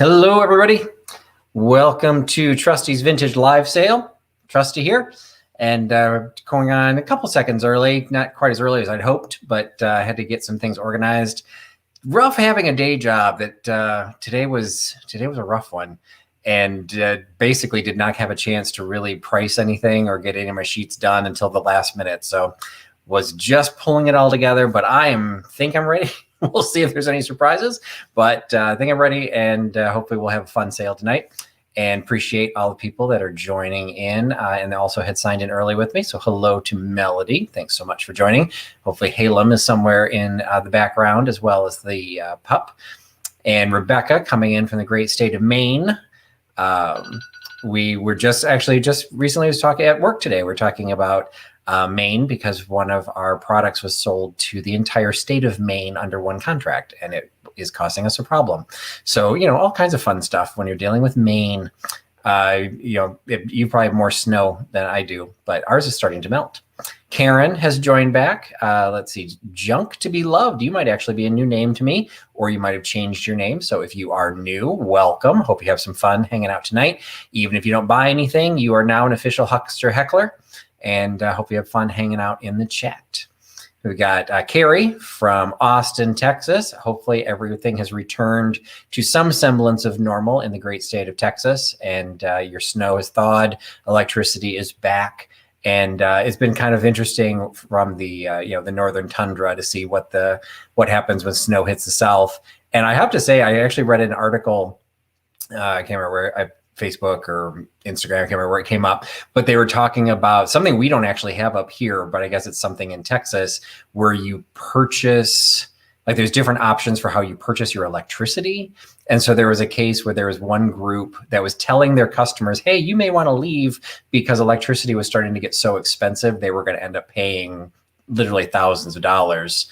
Hello, everybody. Welcome to Trusty's Vintage Live Sale. Trusty here, and going on a couple seconds early, not quite as early as I'd hoped, but I had to get some things organized. Rough having a day job. That today was a rough one, and basically did not have a chance to really price anything or get any of my sheets done until the last minute. So was just pulling it all together, but think I'm ready. We'll see if there's any surprises, but I think I'm ready, and hopefully we'll have a fun sale tonight. And appreciate all the people that are joining in, and they also had signed in early with me. So hello to Melody. Thanks so much for joining. Hopefully Halem is somewhere in the background, as well as the pup. And Rebecca coming in from the great state of Maine. We were just recently was talking at work today. We're talking about Maine, because one of our products was sold to the entire state of Maine under one contract, and it is causing us a problem. So, all kinds of fun stuff when you're dealing with Maine. You probably have more snow than I do, but ours is starting to melt. Karen has joined back. Let's see, Junk to be Loved. You might actually be a new name to me, or you might have changed your name. So if you are new, welcome. Hope you have some fun hanging out tonight. Even if you don't buy anything, you are now an official Huckster Heckler, and hope you have fun hanging out in the chat. We've got Carrie from Austin, Texas. Hopefully everything has returned to some semblance of normal in the great state of Texas, and your snow has thawed, electricity is back, and it's been kind of interesting from the the northern tundra to see what happens when snow hits the south. And I have to say, I actually read an article, I can't remember where, Facebook or Instagram, I can't remember where it came up, but they were talking about something we don't actually have up here, but I guess it's something in Texas where you purchase, like there's different options for how you purchase your electricity. And so there was a case where there was one group that was telling their customers, hey, you may want to leave because electricity was starting to get so expensive, they were going to end up paying literally thousands of dollars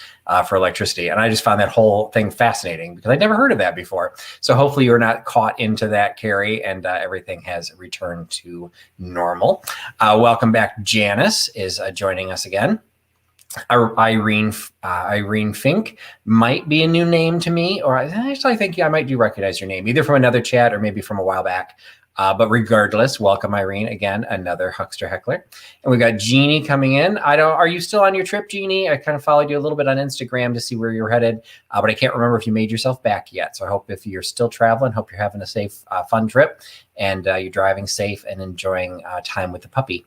for electricity. And I just found that whole thing fascinating because I'd never heard of that before. So hopefully you're not caught into that, Carrie, and everything has returned to normal. Welcome back. Janice is joining us again. Irene Fink might be a new name to me, or actually I think I might do recognize your name, either from another chat or maybe from a while back. But regardless, welcome, Irene. Again, another Huckster Heckler. And we got Jeannie coming in. Are you still on your trip, Jeannie? I kind of followed you a little bit on Instagram to see where you're headed, but I can't remember if you made yourself back yet. So I hope if you're still traveling, hope you're having a safe, fun trip, and you're driving safe and enjoying time with the puppy.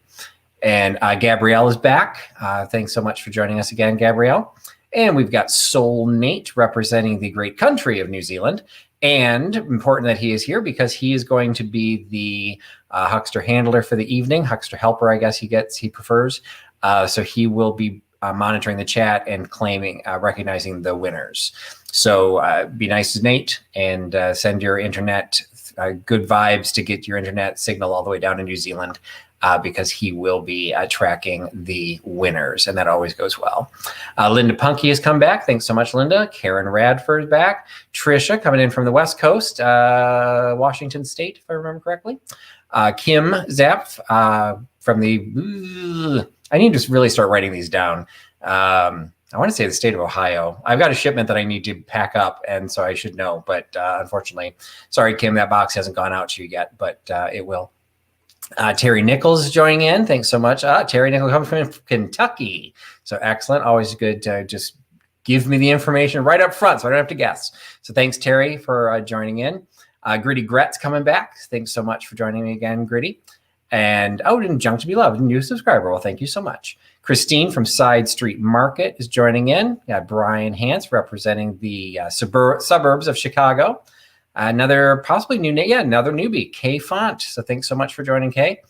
And Gabrielle is back. Thanks so much for joining us again, Gabrielle. And we've got Soul Nate representing the great country of New Zealand. And important that he is here because he is going to be the Huckster handler for the evening, Huckster helper, I guess he prefers. So he will be monitoring the chat and recognizing the winners. So be nice to Nate and send your internet good vibes to get your internet signal all the way down to New Zealand. Because he will be tracking the winners, and that always goes well. Linda Punky has come back. Thanks so much, Linda. Karen Radford back. Trisha coming in from the West Coast, Washington State, if I remember correctly. Kim Zapf from the, I need to really start writing these down. I want to say the state of Ohio. I've got a shipment that I need to pack up, and so I should know. But unfortunately, sorry, Kim, that box hasn't gone out to you yet, but it will. Terry Nichols is joining in. Thanks so much. Terry Nichols comes from Kentucky. So excellent. Always good to just give me the information right up front so I don't have to guess. So thanks, Terry, for joining in. Gritty Gret's coming back. Thanks so much for joining me again, Gritty. And Junk to be Loved, new subscriber. Well, thank you so much. Christine from Side Street Market is joining in. Got Brian Hance representing the suburbs of Chicago. Another possibly new name, another newbie, Kay Font. So thanks so much for joining, Kay.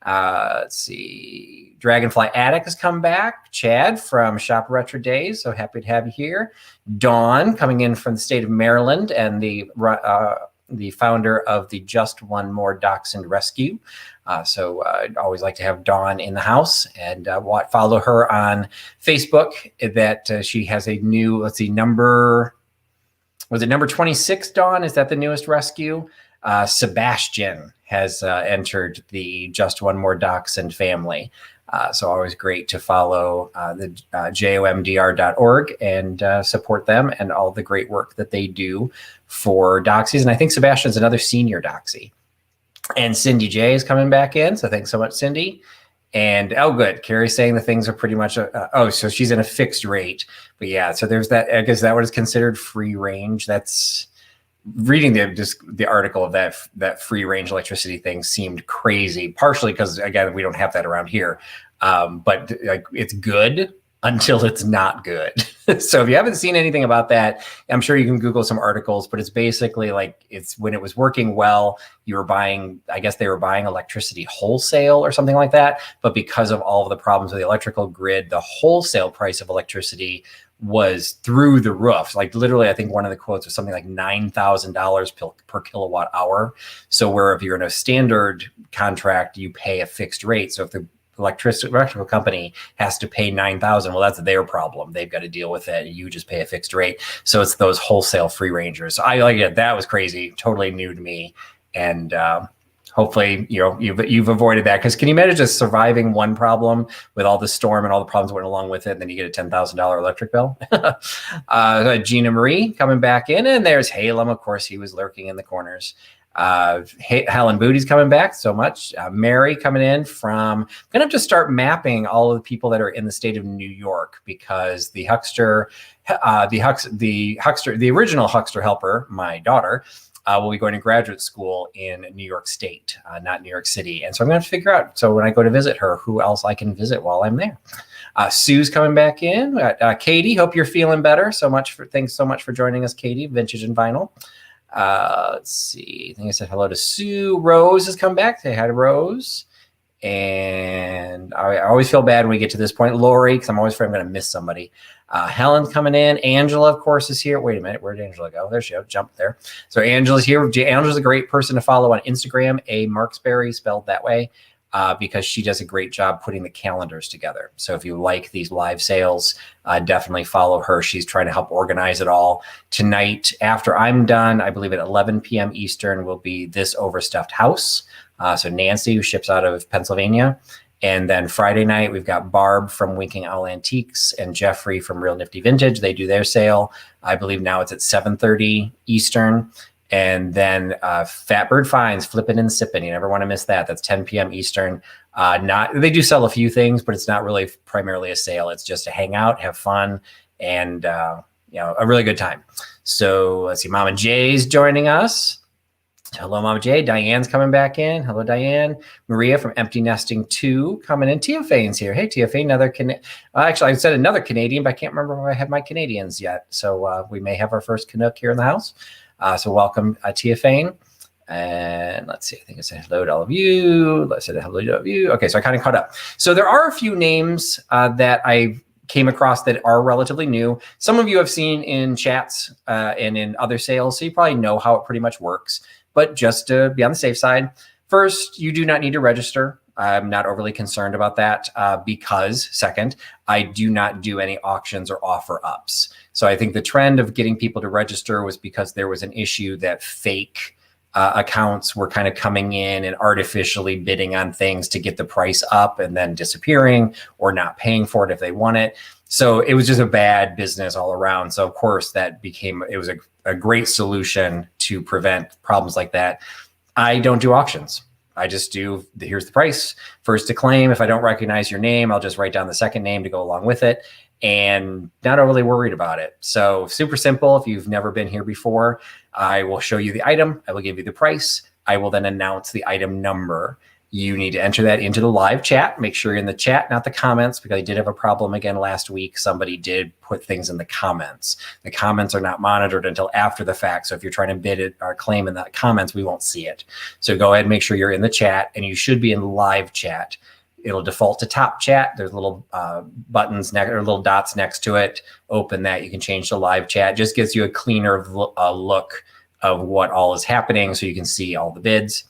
Let's see, Dragonfly Attic has come back. Chad from Shop Retro Days, so happy to have you here. Dawn coming in from the state of Maryland and the founder of the Just One More Dachshund Rescue. So I'd always like to have Dawn in the house, and follow her on Facebook. That she has a new, let's see, was it number 26, Dawn? Is that the newest rescue? Sebastian has entered the Just One More Dachshund family. So always great to follow the jomdr.org and support them and all the great work that they do for doxies. And I think Sebastian's another senior doxie. And Cindy J is coming back in. So thanks so much, Cindy. And oh, good. Carrie's saying the things are pretty much, oh, so she's in a fixed rate. But yeah, so there's that, I guess that what is considered free range. That's reading the article of that free range electricity thing seemed crazy, partially because, again, we don't have that around here. But like, it's good until it's not good. So if you haven't seen anything about that, I'm sure you can Google some articles, but it's basically like, it's when it was working well, you were buying, I guess they were buying electricity wholesale or something like that. But because of all of the problems with the electrical grid, the wholesale price of electricity was through the roof. Like literally, I think one of the quotes was something like $9,000 per kilowatt hour. So where if you're in a standard contract, you pay a fixed rate. So if the electrical company has to pay $9,000, well, that's their problem. They've got to deal with it. You just pay a fixed rate. So it's those wholesale free rangers. So I like it. That was crazy. Totally new to me. And hopefully, you've avoided that, because can you imagine just surviving one problem with all the storm and all the problems that went along with it, and then you get a $10,000 electric bill? Gina Marie coming back in, and there's Halem. Of course, he was lurking in the corners. Helen Booty's coming back so much. Mary coming in from, I'm going to just start mapping all of the people that are in the state of New York, because the Huckster, the original Huckster helper, my daughter, will be going to graduate school in New York State, not New York City. And so I'm going to figure out, so when I go to visit her, who else I can visit while I'm there. Sue's coming back in. Katie, hope you're feeling better. Thanks so much for joining us, Katie, Vintage and Vinyl. Let's see. I think I said hello to Sue. Rose has come back. Say hi to Rose. And I always feel bad when we get to this point. Lori, because I'm always afraid I'm going to miss somebody. Helen's coming in. Angela, of course, is here. Wait a minute. Where did Angela go? There she goes. Jumped there. So Angela's here. Angela's a great person to follow on Instagram. A Marksberry, spelled that way. Because she does a great job putting the calendars together. So if you like these live sales, definitely follow her. She's trying to help organize it all. Tonight, after I'm done, I believe at 11 p.m. Eastern will be This Overstuffed House. So Nancy, who ships out of Pennsylvania. And then Friday night, we've got Barb from Winking Owl Antiques and Jeffrey from Real Nifty Vintage. They do their sale. I believe now it's at 7:30 Eastern. And then Fatbird Finds, Flippin' and Sippin'. You never want to miss that. That's 10 p.m. Eastern. They do sell a few things, but it's not really primarily a sale. It's just to hang out, have fun, and a really good time. So let's see. Mama J's joining us. Hello, Mama J. Diane's coming back in. Hello, Diane. Maria from Empty Nesting 2 coming in. Tia Fane's here. Hey, Tia Fane, actually, I said another Canadian, but I can't remember if I have my Canadians yet. So we may have our first Canuck here in the house. So welcome, Tia Fane. And let's see, I think I said hello to all of you. Let's say hello to all of you. Okay, so I kind of caught up. So there are a few names that I came across that are relatively new. Some of you have seen in chats and in other sales, so you probably know how it pretty much works. But just to be on the safe side, first, you do not need to register. I'm not overly concerned about that because, second, I do not do any auctions or offer ups. So I think the trend of getting people to register was because there was an issue that fake accounts were kind of coming in and artificially bidding on things to get the price up and then disappearing or not paying for it if they want it. So it was just a bad business all around. So of course it was a great solution to prevent problems like that. I don't do auctions. I just do, here's the price, first to claim. If I don't recognize your name, I'll just write down the second name to go along with it, and not overly worried about it. So super simple. If you've never been here before, I will show you the item. I will give you the price. I will then announce the item number. You need to enter that into the live chat. Make sure you're in the chat, not the comments, because I did have a problem again last week. Somebody did put things in the comments. The comments are not monitored until after the fact. So if you're trying to bid it or claim in the comments, we won't see it. So go ahead and make sure you're in the chat, and you should be in live chat. It'll default to top chat. There's little buttons or little dots next to it. Open that. You can change to live chat. Just gives you a cleaner look of what all is happening, so you can see all the bids.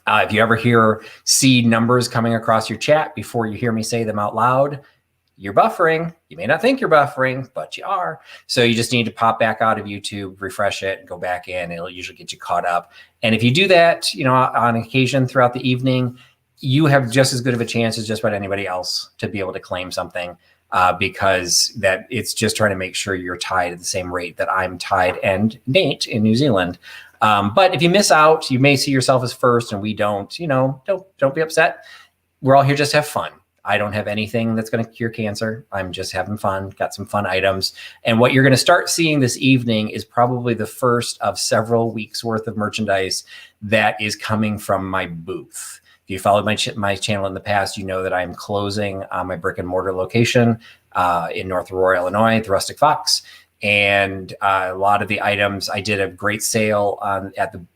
If you ever see numbers coming across your chat before you hear me say them out loud, you're buffering. You may not think you're buffering, but you are. So you just need to pop back out of YouTube, refresh it, and go back in. It'll usually get you caught up. And if you do that, on occasion throughout the evening, you have just as good of a chance as just about anybody else to be able to claim something, because that it's just trying to make sure you're tied at the same rate that I'm tied and Nate in New Zealand. But if you miss out, you may see yourself as first, and we don't. Don't be upset. We're all here just to have fun. I don't have anything that's going to cure cancer. I'm just having fun, got some fun items. And what you're going to start seeing this evening is probably the first of several weeks worth of merchandise that is coming from my booth. If you followed my channel in the past, you know that I'm closing my brick and mortar location in North Aurora, Illinois, the Rustic Fox. And a lot of the items, I did a great sale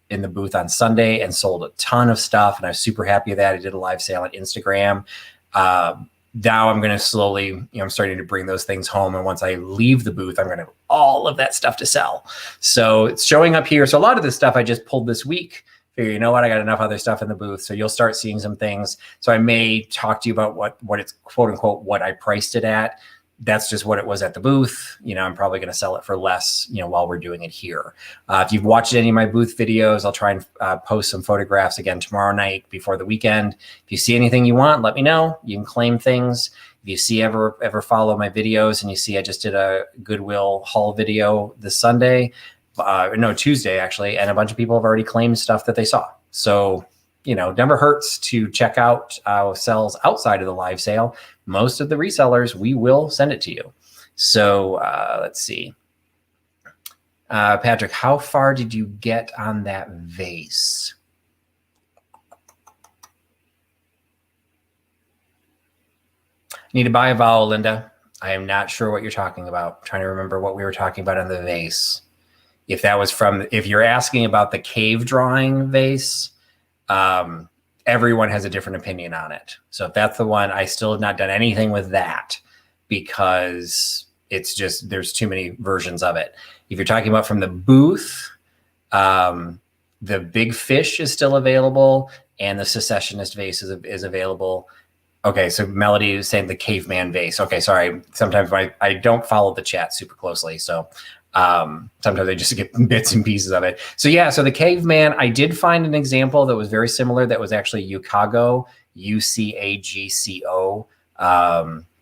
in the booth on Sunday and sold a ton of stuff. And I was super happy with that. I did a live sale on Instagram. Now I'm going to slowly, I'm starting to bring those things home. And once I leave the booth, I'm going to have all of that stuff to sell. So it's showing up here. So a lot of this stuff I just pulled this week. Figure, you know what, I got enough other stuff in the booth. So you'll start seeing some things. So I may talk to you about what it's quote unquote, what I priced it at. That's just what it was at the booth. I'm probably going to sell it for less, while we're doing it here. If you've watched any of my booth videos, I'll try and post some photographs again tomorrow night before the weekend. If you see anything you want, let me know. You can claim things. If you ever follow my videos and you see I just did a Goodwill haul video this Tuesday actually, and a bunch of people have already claimed stuff that they saw. So, never hurts to check out sales outside of the live sale. Most of the resellers, we will send it to you. So let's see. Patrick, how far did you get on that vase? Need to buy a vowel, Linda. I am not sure what you're talking about. I'm trying to remember what we were talking about on the vase. If you're asking about the cave drawing vase, everyone has a different opinion on it. So if that's the one, I still have not done anything with that because it's just, there's too many versions of it. If you're talking about from the booth, the big fish is still available and the secessionist vase is available. Okay, so Melody is saying the caveman vase. Okay, sorry. Sometimes I don't follow the chat super closely. So sometimes I just get bits and pieces of it. So yeah, so the caveman, I did find an example that was very similar. That was actually Ucago, UCAGCO.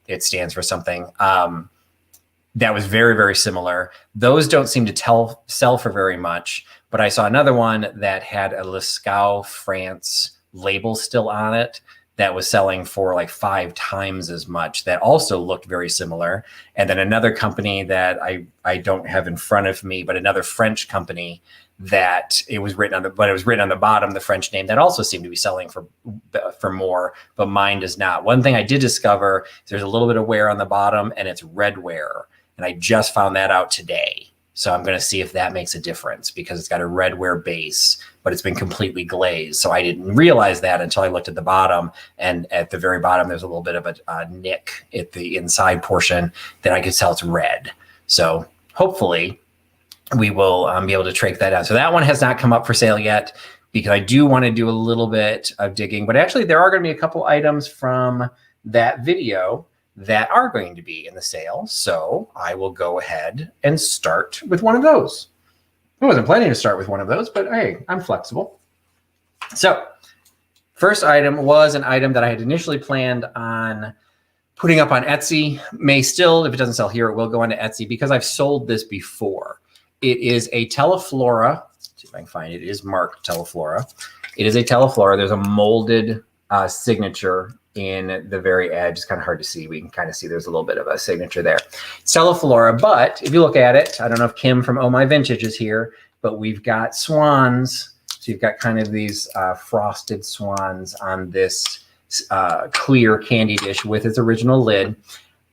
It stands for something. That was very, very similar. Those don't seem to sell for very much, but I saw another one that had a Lascaux France label still on it that was selling for like 5 times as much. That also looked very similar. And then another company that I don't have in front of me, but another French company that it was written on the bottom, the French name, that also seemed to be selling for more, but mine does not. One thing I did discover is there's a little bit of wear on the bottom and it's red wear. And I just found that out today. So I'm going to see if that makes a difference because it's got a red wear base, but it's been completely glazed. So I didn't realize that until I looked at the bottom. And at the very bottom, there's a little bit of a nick at the inside portion that I could tell it's red. So hopefully we will be able to track that out. So that one has not come up for sale yet because I do want to do a little bit of digging. But actually, there are going to be a couple items from that video that are going to be in the sale. So I will go ahead and start with one of those. I wasn't planning to start with one of those, but hey, I'm flexible. So first item was an item that I had initially planned on putting up on Etsy. May still, if it doesn't sell here, it will go onto Etsy because I've sold this before. It is a Teleflora. Let's see if I can find it. It is marked Teleflora. It is a Teleflora. There's a molded signature in the very edge. It's kind of hard to see. We can kind of see there's a little bit of a signature there. It's Teleflora, but if you look at it, I don't know if Kim from Oh My Vintage is here, but we've got swans. So you've got kind of these frosted swans on this clear candy dish with its original lid.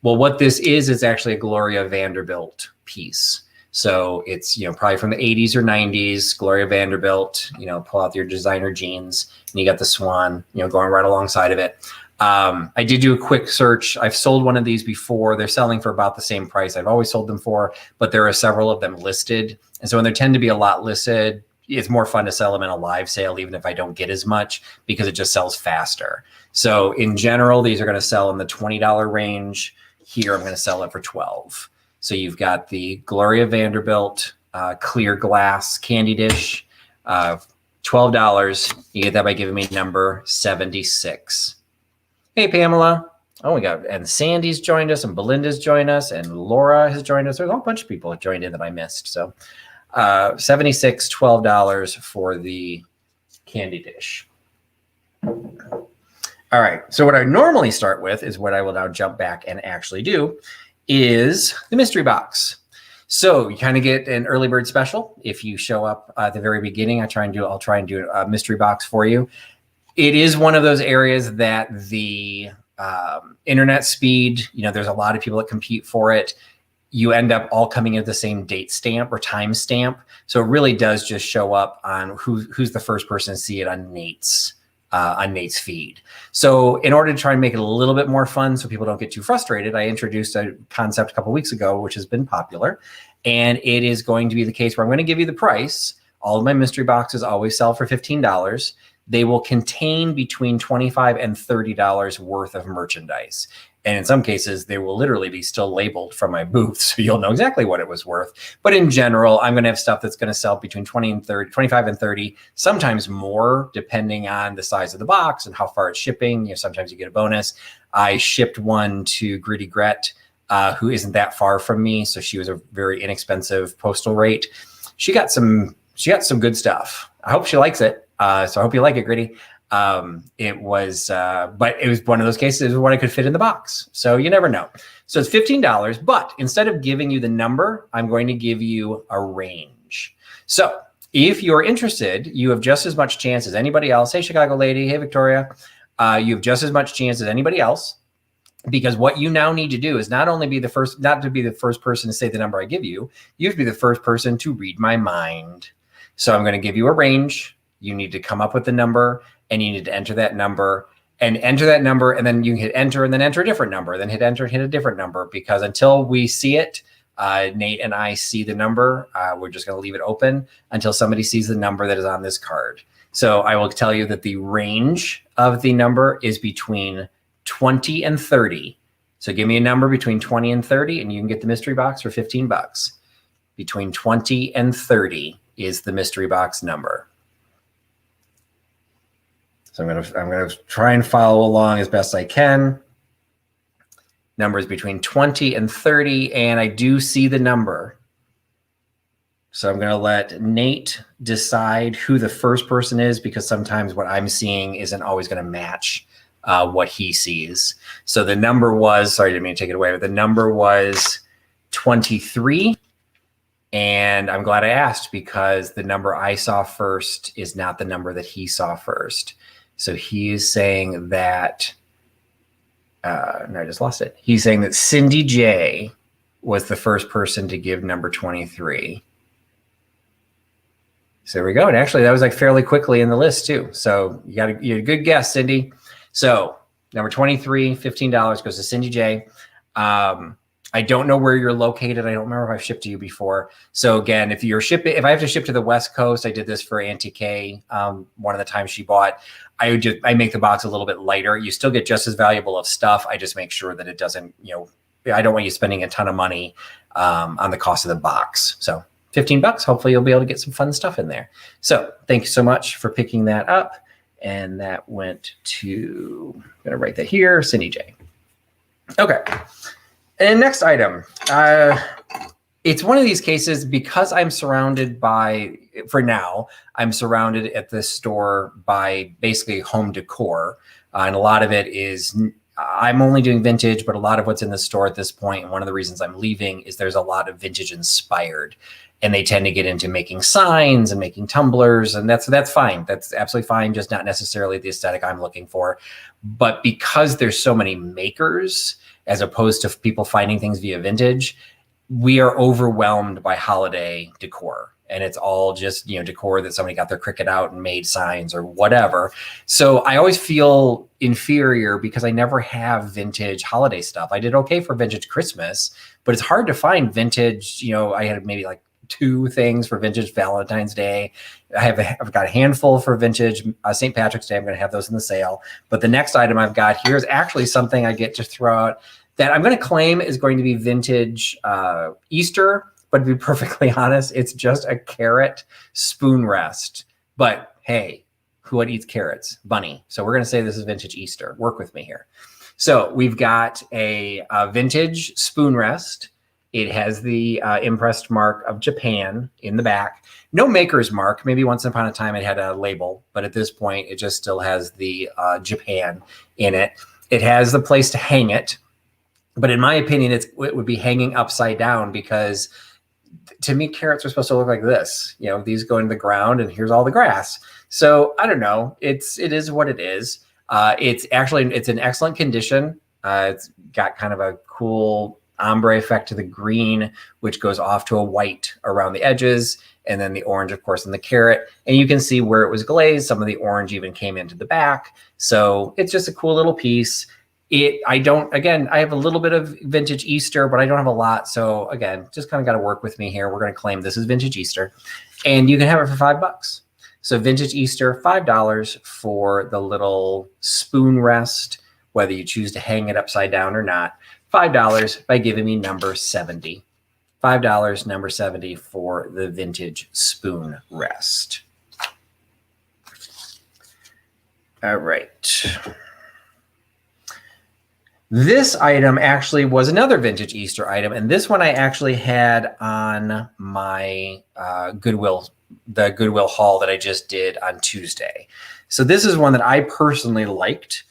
Well, what this is actually a Gloria Vanderbilt piece. So it's, probably from the 80s or 90s, Gloria Vanderbilt, pull out your designer jeans and you got the swan, going right alongside of it. I did do a quick search. I've sold one of these before. They're selling for about the same price I've always sold them for, but there are several of them listed. And so when there tend to be a lot listed, it's more fun to sell them in a live sale, even if I don't get as much, because it just sells faster. So in general, these are going to sell in the $20 range. Here, I'm going to sell it for $12. So you've got the Gloria Vanderbilt clear glass candy dish, $12 $12. You get that by giving me number 76. Hey, Pamela. Oh, we got, and Sandy's joined us, and Belinda's joined us, and Laura has joined us. There's a whole bunch of people that joined in that I missed. So 76, $12 for the candy dish. All right. So what I normally start with is what I will now jump back and actually do is the mystery box. So you kind of get an early bird special. If you show up at the very beginning, I'll try and do a mystery box for you. It is one of those areas that the internet speed, there's a lot of people that compete for it. You end up all coming at the same date stamp or time stamp. So it really does just show up on who's the first person to see it on Nate's feed. So in order to try and make it a little bit more fun so people don't get too frustrated, I introduced a concept a couple weeks ago, which has been popular. And it is going to be the case where I'm going to give you the price. All of my mystery boxes always sell for $15. They will contain between $25 and $30 worth of merchandise. And in some cases, they will literally be still labeled from my booth, so you'll know exactly what it was worth. But in general, I'm going to have stuff that's going to sell between 25 and 30, sometimes more, depending on the size of the box and how far it's shipping. Sometimes you get a bonus. I shipped one to Gritty Gret, who isn't that far from me, so she was a very inexpensive postal rate. She got some good stuff. I hope she likes it. So I hope you like it, Gritty. But it was one of those cases where I could fit in the box. So you never know. So it's $15, but instead of giving you the number, I'm going to give you a range. So if you're interested, you have just as much chance as anybody else. Hey, Chicago lady. Hey, Victoria. You have just as much chance as anybody else, because what you now need to do is not to be the first person to say the number I give you. You have to be the first person to read my mind. So I'm going to give you a range. You need to come up with the number, and you need to enter that number, and then you hit enter, and then enter a different number, then hit enter, hit a different number, because until we see it, Nate and I see the number, we're just going to leave it open until somebody sees the number that is on this card. So I will tell you that the range of the number is between 20 and 30. So give me a number between 20 and 30, and you can get the mystery box for $15. Between 20 and 30 is the mystery box number. So I'm gonna try and follow along as best I can. Numbers between 20 and 30, and I do see the number. So I'm gonna let Nate decide who the first person is, because sometimes what I'm seeing isn't always gonna match what he sees. So the number was, sorry, I didn't mean to take it away, but the number was 23. And I'm glad I asked, because the number I saw first is not the number that he saw first. So he is saying that, no, I just lost it. He's saying that Cindy J was the first person to give number 23. So there we go. And actually that was like fairly quickly in the list too. So you had a good guess, Cindy. So number 23, $15 goes to Cindy J. I don't know where you're located. I don't remember if I've shipped to you before. So again, if I have to ship to the West Coast, I did this for Auntie Kay. One of the times she bought, I make the box a little bit lighter. You still get just as valuable of stuff. I just make sure that it doesn't, I don't want you spending a ton of money on the cost of the box. So $15, hopefully you'll be able to get some fun stuff in there. So thank you so much for picking that up. And that went to, I'm going to write that here, Cindy J. Okay. And next item, it's one of these cases, because I'm surrounded by, for now, I'm surrounded at this store by basically home decor. And a lot of it is, I'm only doing vintage, but a lot of what's in the store at this point, and one of the reasons I'm leaving, is there's a lot of vintage inspired. And they tend to get into making signs and making tumblers, and that's fine. That's absolutely fine, just not necessarily the aesthetic I'm looking for. But because there's so many makers, as opposed to people finding things via vintage, we are overwhelmed by holiday decor. And it's all just, decor that somebody got their Cricut out and made signs or whatever. So I always feel inferior because I never have vintage holiday stuff. I did okay for vintage Christmas, but it's hard to find vintage. I had maybe like 2 things for vintage Valentine's Day. I've got a handful for vintage St. Patrick's Day. I'm going to have those in the sale. But the next item I've got here is actually something I get to throw out that I'm going to claim is going to be vintage Easter. But to be perfectly honest, it's just a carrot spoon rest But hey, who eats carrots? Bunny. So we're going to say this is vintage Easter. Work with me here. So we've got a vintage spoon rest. It has the impressed mark of Japan in the back. No maker's mark. Maybe once upon a time it had a label, but at this point it just still has the Japan in it. It has the place to hang it, but in my opinion, it would be hanging upside down, because to me, carrots are supposed to look like this. You know, these go into the ground and here's all the grass. So I don't know. It is what it is. It's in excellent condition. It's got kind of a cool ombre effect to the green, which goes off to a white around the edges, and then the orange, of course, in the carrot. And you can see where it was glazed. Some of the orange even came into the back. So it's just a cool little piece. I have a little bit of vintage Easter, but I don't have a lot. So again, just kind of got to work with me here. We're going to claim this is vintage Easter, and you can have it for $5. So vintage Easter, $5 for the little spoon rest, whether you choose to hang it upside down or not. $5 by giving me number 70. $5, number 70 for the vintage spoon rest. All right. This item actually was another vintage Easter item, and this one I actually had on my Goodwill haul that I just did on Tuesday. So this is one that I personally liked,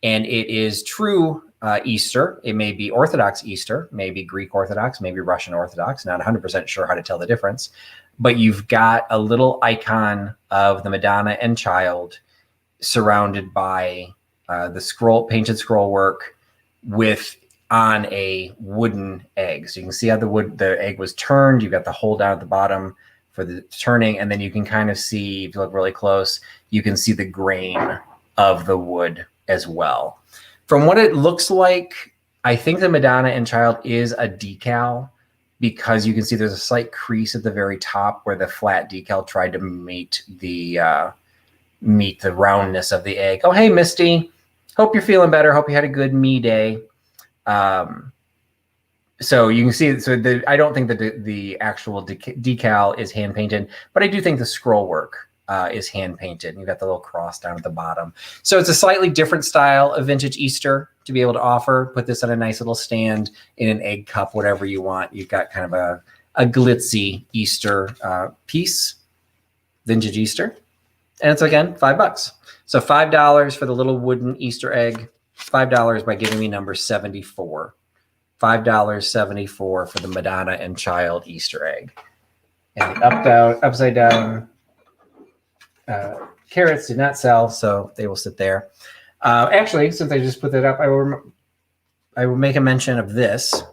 and it is true Easter. It may be Orthodox Easter, maybe Greek Orthodox, maybe Russian Orthodox. Not 100% sure how to tell the difference, but you've got a little icon of the Madonna and Child surrounded by the painted scroll work on a wooden egg. So you can see how the egg was turned. You've got the hole down at the bottom for the turning, and then you can kind of see, if you look really close, you can see the grain of the wood as well. From what it looks like, I think the Madonna and Child is a decal, because you can see there's a slight crease at the very top where the flat decal tried to meet the roundness of the egg. Oh, hey, Misty. Hope you're feeling better. Hope you had a good me day. So you can see, I don't think that the actual decal is hand painted, but I do think the scroll work is hand painted. You've got the little cross down at the bottom. So it's a slightly different style of vintage Easter to be able to offer. Put this on a nice little stand in an egg cup, whatever you want. You've got kind of a glitzy Easter piece, vintage Easter. And it's, again, $5. So $5 for the little wooden Easter egg, $5 by giving me number 74. $5.74 for the Madonna and Child Easter egg. And the upside down carrots did not sell, so they will sit there. Actually, since I just put that up, I will make a mention of this.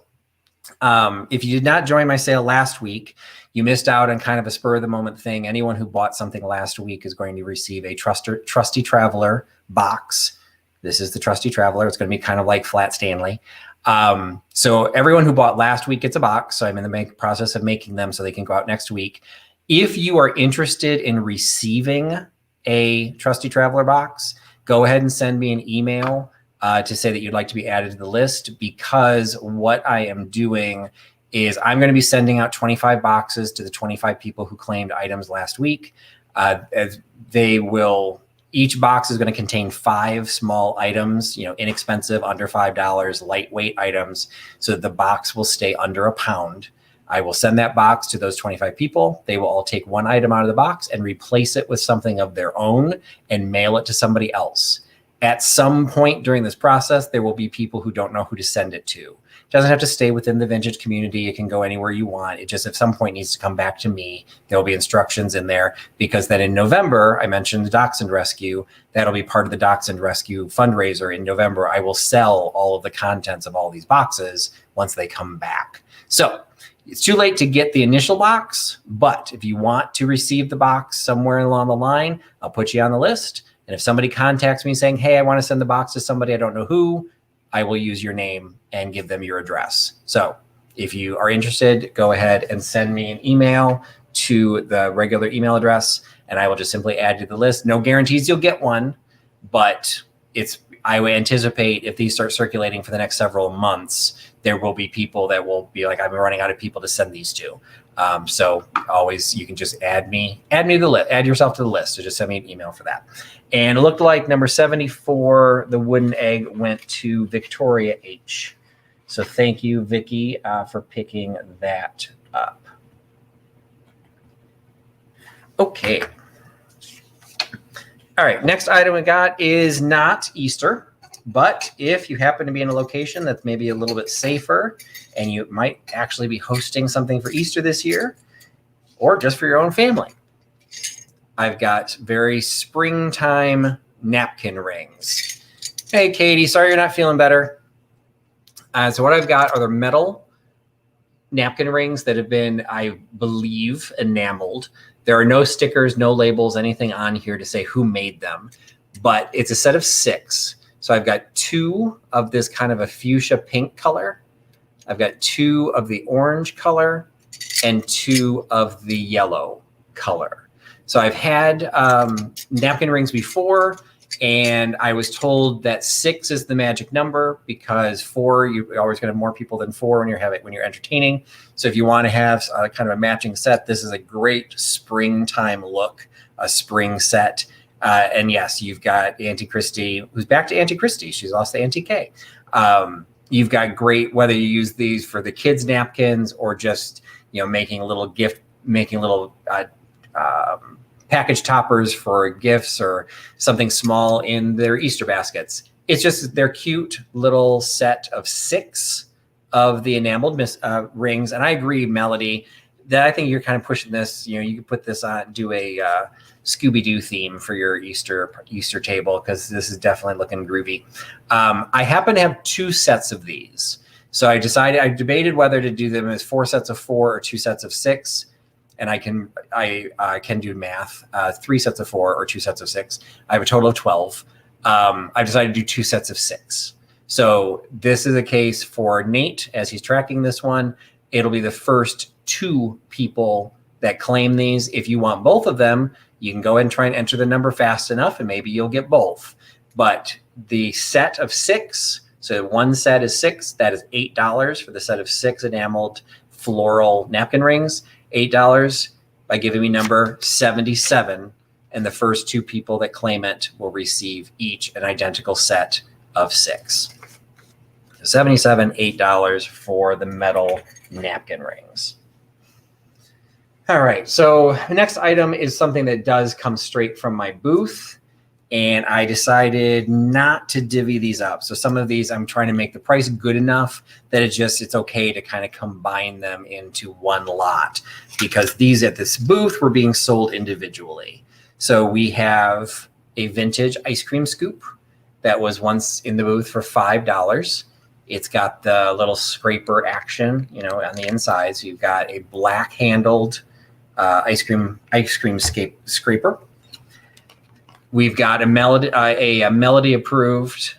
If you did not join my sale last week, you missed out on kind of a spur of the moment thing. Anyone who bought something last week is going to receive a Trusty Traveler box. This is the Trusty Traveler. It's going to be kind of like Flat Stanley. So everyone who bought last week gets a box. So I'm in the process of making them so they can go out next week. If you are interested in receiving a Trusty Traveler box, go ahead and send me an email to say that you'd like to be added to the list, because what I am doing is I'm going to be sending out 25 boxes to the 25 people who claimed items last week. As they will, each box is going to contain 5 small items, inexpensive, under $5, lightweight items, so that the box will stay under a pound. I will send that box to those 25 people. They will all take one item out of the box and replace it with something of their own and mail it to somebody else. At some point during this process, there will be people who don't know who to send it to. It doesn't have to stay within the vintage community. It can go anywhere you want. It just at some point needs to come back to me. There will be instructions in there, because then in November, I mentioned the Dachshund Rescue. That'll be part of the Dachshund Rescue fundraiser in November. I will sell all of the contents of all these boxes once they come back. So it's too late to get the initial box, but if you want to receive the box somewhere along the line, I'll put you on the list. And if somebody contacts me saying, hey, I want to send the box to somebody I don't know who, I will use your name and give them your address. So if you are interested, go ahead and send me an email to the regular email address, and I will just simply add you to the list. No guarantees you'll get one, but I would anticipate if these start circulating for the next several months, there will be people that will be like, I'm running out of people to send these to. So always, you can just add yourself to the list. So just send me an email for that. And it looked like number 74, the wooden egg, went to Victoria H. So thank you, Vicky, for picking that up. Okay. All right, next item we got is not Easter, but if you happen to be in a location that's maybe a little bit safer and you might actually be hosting something for Easter this year or just for your own family, I've got very springtime napkin rings. Hey, Katie, sorry you're not feeling better. So what I've got are the metal napkin rings that have been, I believe, enameled. There are no stickers, no labels, anything on here to say who made them, but it's a set of 6. So I've got 2 of this kind of a fuchsia pink color. I've got 2 of the orange color and 2 of the yellow color. So I've had napkin rings before, and I was told that 6 is the magic number because 4, you're always going to have more people than 4 when you're entertaining. So if you want to have kind of a matching set, this is a great springtime look, a spring set. And yes, you've got Auntie Christy, who's back to Auntie Christy. She's lost to Auntie Kay. You've got great, whether you use these for the kids' napkins or just, making a little gift, making little package toppers for gifts or something small in their Easter baskets. It's just their cute little set of 6 of the enameled rings. And I agree, Melody, that I think you're kind of pushing this. You could put this on, do a Scooby-Doo theme for your Easter table, because this is definitely looking groovy. I happen to have 2 sets of these. So I debated whether to do them as 4 sets of 4 or 2 sets of 6. And I can do math, 3 sets of 4 or 2 sets of 6. I have a total of 12. I decided to do 2 sets of 6. So this is a case for Nate as he's tracking this one. It'll be the first 2 people that claim these. If you want both of them, you can go ahead and try and enter the number fast enough and maybe you'll get both. But the set of 6, so one set is 6, that is $8 for the set of 6 enameled floral napkin rings. $8 by giving me number 77, and the first 2 people that claim it will receive each an identical set of 6. 77, $8 for the metal napkin rings. All right, so the next item is something that does come straight from my booth, and I decided not to divvy these up. So some of these I'm trying to make the price good enough that it's okay to kind of combine them into one lot, because these at this booth were being sold individually. So we have a vintage ice cream scoop that was once in the booth for $5. It's got the little scraper action, on the inside. So you've got a black handled ice cream scraper. We've got a Melody approved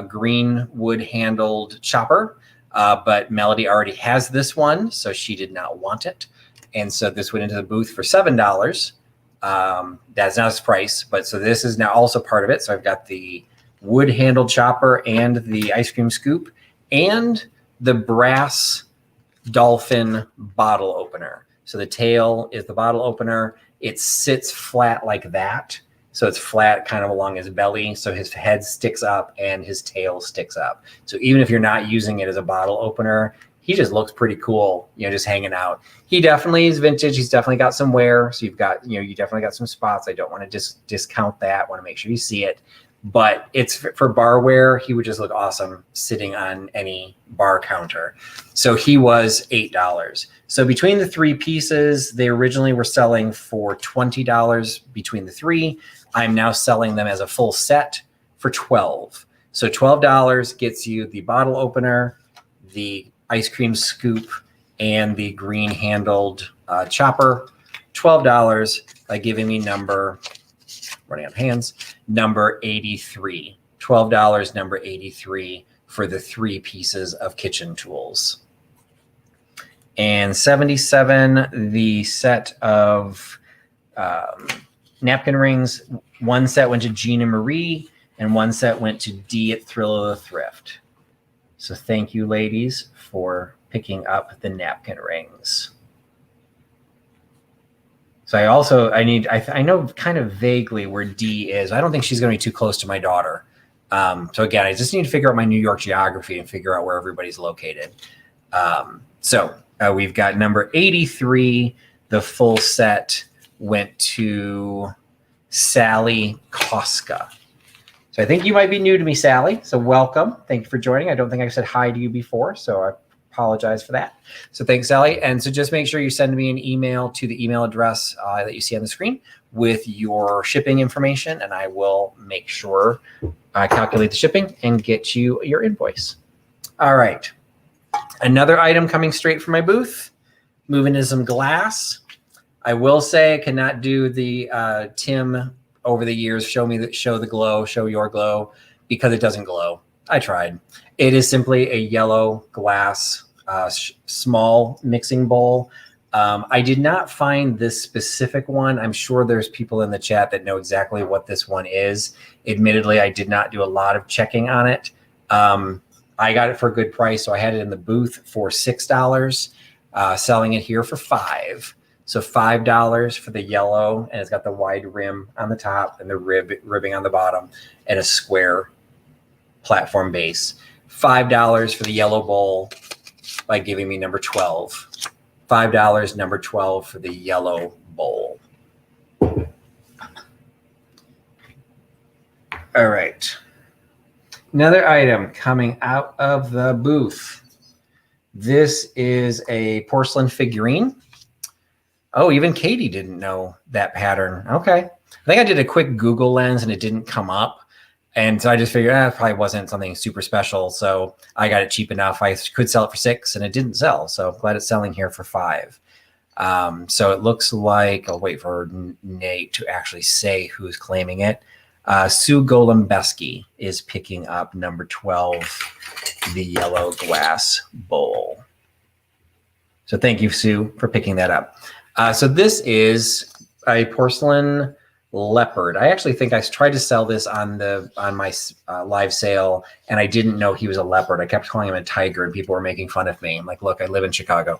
green wood handled chopper, but Melody already has this one, so she did not want it. And so this went into the booth for $7. That's not its price, but so this is now also part of it. So I've got the wood handled chopper and the ice cream scoop and the brass dolphin bottle opener. So the tail is the bottle opener. It sits flat like that. So it's flat kind of along his belly. So his head sticks up and his tail sticks up. So even if you're not using it as a bottle opener, he just looks pretty cool, just hanging out. He definitely is vintage. He's definitely got some wear. So you've got, you definitely got some spots. I don't want to discount that. I want to make sure you see it. But it's for bar wear. He would just look awesome sitting on any bar counter. So he was $8. So between the 3 pieces, they originally were selling for $20 between the 3. I'm now selling them as a full set for $12. So $12 gets you the bottle opener, the ice cream scoop, and the green handled chopper. $12 by giving me number 83. $12, number 83 for the 3 pieces of kitchen tools. And 77, the set of napkin rings. One set went to Gina Marie and one set went to Dee at Thrill of the Thrift. So thank you, ladies, for picking up the napkin rings. So I know kind of vaguely where D is. I don't think she's going to be too close to my daughter. So again, I just need to figure out my New York geography and figure out where everybody's located. We've got number 83. The full set went to Sally Koska. So I think you might be new to me, Sally. So welcome. Thank you for joining. I don't think I said hi to you before, so I apologize for that. So thanks, Sally. And so just make sure you send me an email to the email address that you see on the screen with your shipping information, and I will make sure I calculate the shipping and get you your invoice. All right. Another item coming straight from my booth, moving to some glass. I will say I cannot do the Tim over the years, show the glow, show your glow, because it doesn't glow. I tried. It is simply a yellow glass small mixing bowl. I did not find this specific one. I'm sure there's people in the chat that know exactly what this one is. Admittedly, I did not do a lot of checking on it. I got it for a good price, so I had it in the booth for $6, selling it here for $5. So $5 for the yellow, and it's got the wide rim on the top and the ribbing on the bottom and a square platform base. $5 for the yellow bowl by giving me number 12. $5, number 12 for the yellow bowl. All right. Another item coming out of the booth. This is a porcelain figurine. Oh, even Katie didn't know that pattern. Okay. I think I did a quick Google lens and it didn't come up. And so I just figured it probably wasn't something super special. So I got it cheap enough. I could sell it for $6 and it didn't sell. So I'm glad it's selling here for $5. So it looks like, I'll wait for Nate to actually say who's claiming it. Sue Golembeski is picking up number 12, the yellow glass bowl. So thank you, Sue, for picking that up. So this is a porcelain leopard. I actually think I tried to sell this on my live sale, and I didn't know he was a leopard. I kept calling him a tiger, and people were making fun of me. I'm like, look, I live in Chicago.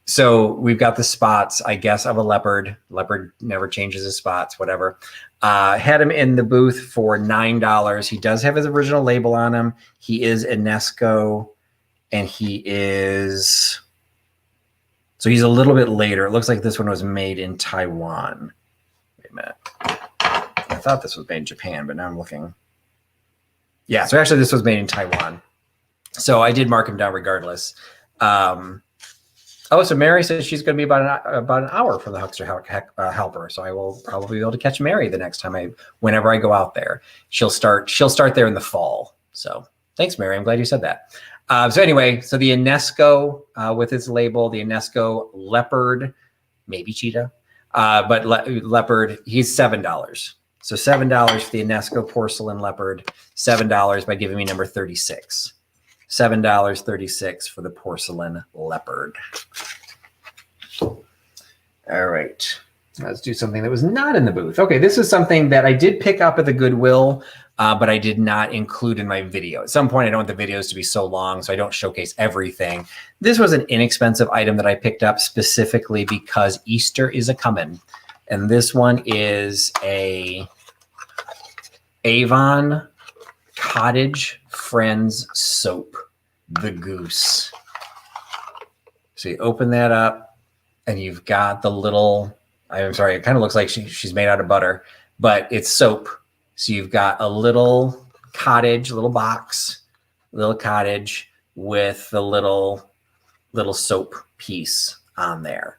So we've got the spots, I guess, of a leopard. Leopard never changes his spots, whatever. Had him in the booth for $9. He does have his original label on him. He is UNESCO, and he is... So he's a little bit later. It looks like this one was made in Taiwan. Wait a minute. I thought this was made in Japan, but now I'm looking. Yeah, so actually this was made in Taiwan. So I did mark him down regardless. Oh, so Mary says she's going to be about an hour from the Huckster Helper. So I will probably be able to catch Mary the next time whenever I go out there. She'll start there in the fall. So thanks, Mary. I'm glad you said that. So anyway, so the UNESCO with its label, the UNESCO leopard, maybe cheetah, but leopard, he's $7. So $7 for the UNESCO porcelain leopard, $7 by giving me number 36. $7.36 for the porcelain leopard. All right, let's do something that was not in the booth. Okay, this is something that I did pick up at the Goodwill, but I did not include in my video. At some point, I don't want the videos to be so long, so I don't showcase everything. This was an inexpensive item that I picked up specifically because Easter is a-comin'. And this one is a Avon Cottage Friends soap, the Goose. So you open that up and you've got the little, I'm sorry, it kind of looks like she's made out of butter, but it's soap. So you've got a little cottage, little box, little cottage with the little soap piece on there.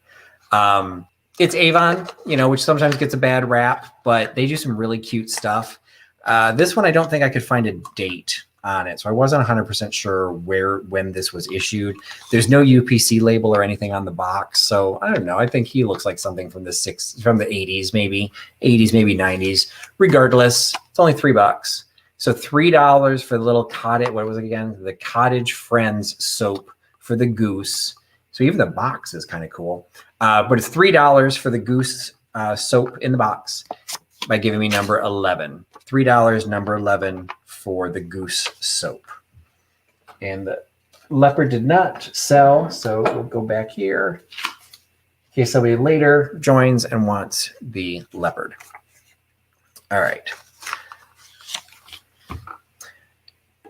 It's Avon, which sometimes gets a bad rap, but they do some really cute stuff. This one, I don't think I could find a date on it. So I wasn't 100% sure when this was issued. There's no UPC label or anything on the box. So I don't know. I think he looks like something from the 80s, maybe 80s, maybe 90s. Regardless, it's only $3. So $3 for the little cottage. What was it again? The Cottage Friends soap for the Goose. So even the box is kind of cool. But it's $3 for the Goose soap in the box by giving me number 11. $3, number 11 for the Goose soap. And the leopard did not sell, so we'll go back here. case somebody later joins and wants the leopard. All right.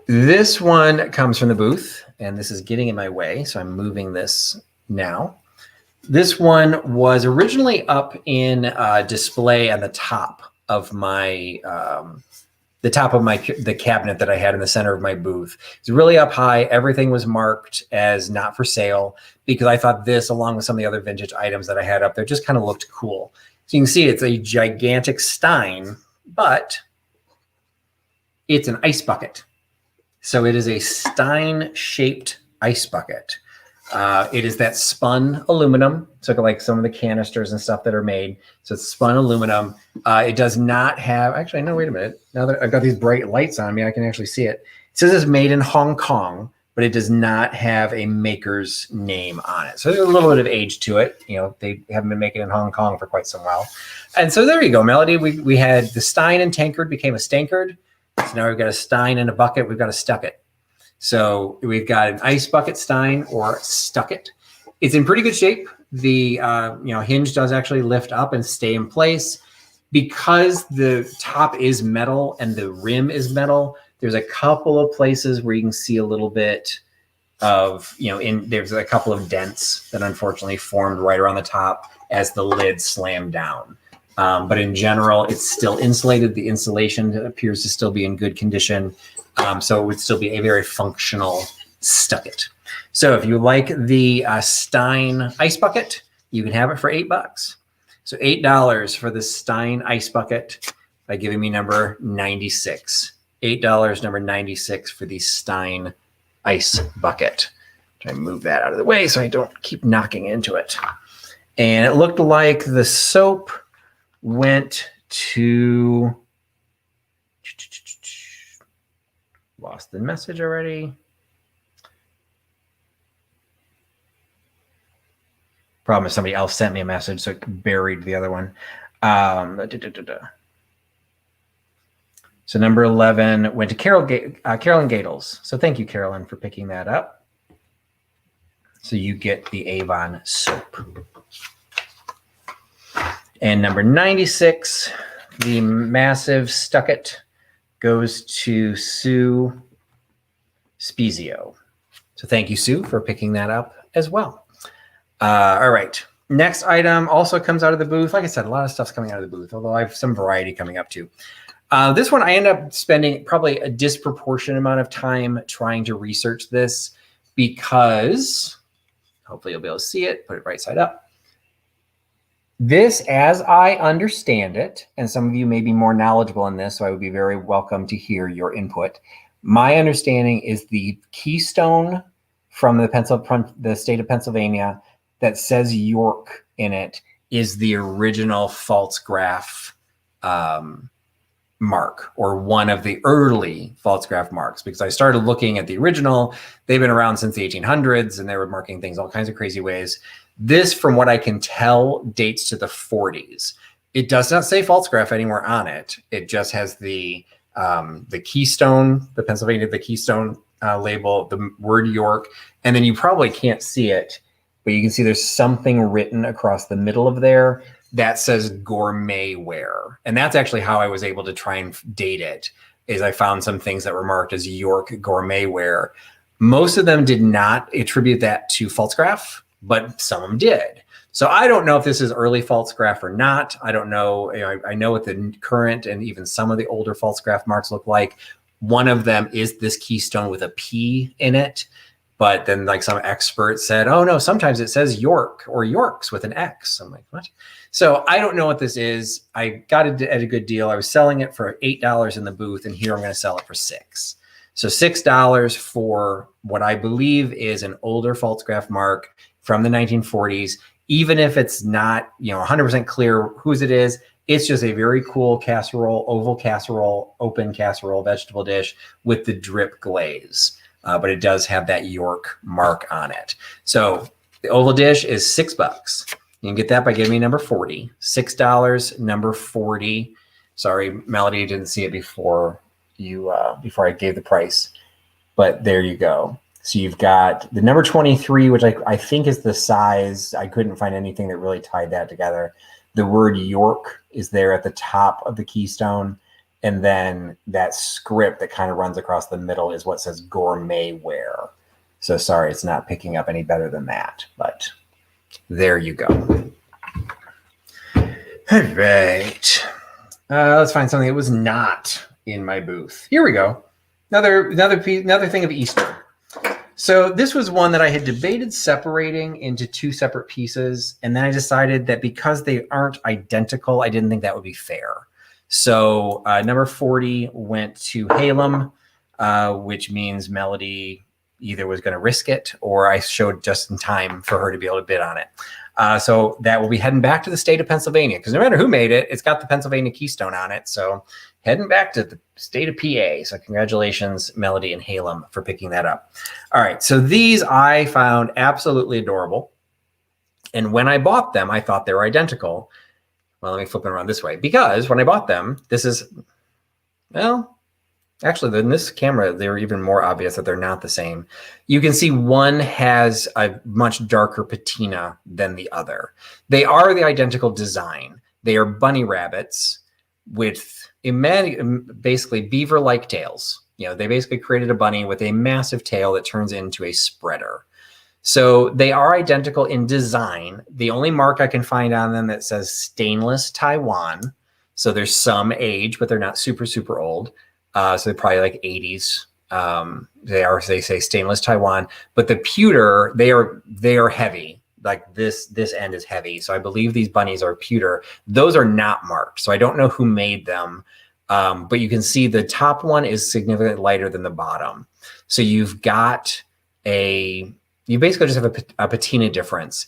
This one comes from the booth, and this is getting in my way, so I'm moving this now. This one was originally up in display at the top of my the cabinet that I had in the center of my booth. It's really up high. Everything was marked as not for sale because I thought this, along with some of the other vintage items that I had up there, just kind of looked cool. So you can see it's a gigantic stein, but it's an ice bucket. So it is a stein-shaped ice bucket. It is that spun aluminum. So like some of the canisters and stuff that are made. So it's spun aluminum. It does not have, actually, no, wait a minute. Now that I've got these bright lights on me, I can actually see it. It says it's made in Hong Kong, but it does not have a maker's name on it. So there's a little bit of age to it. You know, they haven't been making it in Hong Kong for quite some while. And so there you go, Melody. We had the stein and tankard became a stankard. So now we've got a stein and a bucket. We've got a stucket. So we've got an ice bucket stein or stucket. It's in pretty good shape. The hinge does actually lift up and stay in place. Because the top is metal and the rim is metal, there's a couple of places where you can see a little bit of, there's a couple of dents that unfortunately formed right around the top as the lid slammed down. But in general, it's still insulated. The insulation appears to still be in good condition. So it would still be a very functional stucket. So if you like the Stein ice bucket, you can have it for $8. So $8 for the Stein ice bucket by giving me number 96. $8, number 96 for the Stein ice bucket. Try and move that out of the way so I don't keep knocking into it. And it looked like the soap went to, lost the message already. Problem is somebody else sent me a message, so it buried the other one. So number 11 went to Carolyn Gatels. So thank you, Carolyn, for picking that up. So you get the Avon soap. And number 96, the massive stucket, goes to Sue Spezio. So thank you, Sue, for picking that up as well. All right. Next item also comes out of the booth. Like I said, a lot of stuff's coming out of the booth, although I have some variety coming up too. This one, I end up spending probably a disproportionate amount of time trying to research this because, hopefully you'll be able to see it, put it right side up. This, as I understand it, and some of you may be more knowledgeable in this, so I would be very welcome to hear your input. My understanding is the keystone from the state of Pennsylvania that says York in it is the original false graph mark, or one of the early false graph marks, because I started looking at the original. They've been around since the 1800s, and they were marking things all kinds of crazy ways. This, from what I can tell, dates to the 40s. It does not say false graph anywhere on it. It just has the keystone, the keystone label, the word York, and then you probably can't see it, but you can see there's something written across the middle of there that says gourmet wear. And that's actually how I was able to try and date it, is I found some things that were marked as York gourmet wear. Most of them did not attribute that to false graph, but some of them did. So I don't know if this is early false graph or not. I don't know. I know what the current and even some of the older false graph marks look like. One of them is this keystone with a P in it. But then like some expert said, oh no, sometimes it says York or Yorks with an X. I'm like, what? So I don't know what this is. I got it at a good deal. I was selling it for $8 in the booth, and here I'm going to sell it for $6. So $6 for what I believe is an older false graph mark from the 1940s. Even if it's not, 100% clear whose it is, it's just a very cool casserole, oval casserole, open casserole vegetable dish with the drip glaze. But it does have that York mark on it. So the oval dish is $6. You can get that by giving me number 40. $6, number 40. Sorry, Melody, didn't see it before I gave the price. But there you go. So you've got the number 23, which I think is the size. I couldn't find anything that really tied that together. The word York is there at the top of the keystone. And then that script that kind of runs across the middle is what says gourmet wear. So sorry, it's not picking up any better than that, but there you go. All right. Let's find something that was not in my booth. Here we go. Another thing of Easter. So this was one that I had debated separating into two separate pieces. And then I decided that because they aren't identical, I didn't think that would be fair. So number 40 went to Halem, which means Melody either was going to risk it or I showed just in time for her to be able to bid on it. So that will be heading back to the state of Pennsylvania, because no matter who made it, it's got the Pennsylvania keystone on it. So heading back to the state of PA. So congratulations, Melody and Halem, for picking that up. All right. So these I found absolutely adorable. And when I bought them, I thought they were identical. Well, let me flip it around this way, because when I bought them, this is, well, actually, in this camera, they're even more obvious that they're not the same. You can see one has a much darker patina than the other. They are the identical design. They are bunny rabbits with basically beaver-like tails. You know, they basically created a bunny with a massive tail that turns into a spreader. So they are identical in design. The only mark I can find on them that says stainless Taiwan. So there's some age, but they're not super, super old. So they're probably like 80s. They say stainless Taiwan, but the pewter, they are heavy. Like this end is heavy. So I believe these bunnies are pewter. Those are not marked. So I don't know who made them. But you can see the top one is significantly lighter than the bottom. So you've got you basically just have a patina difference.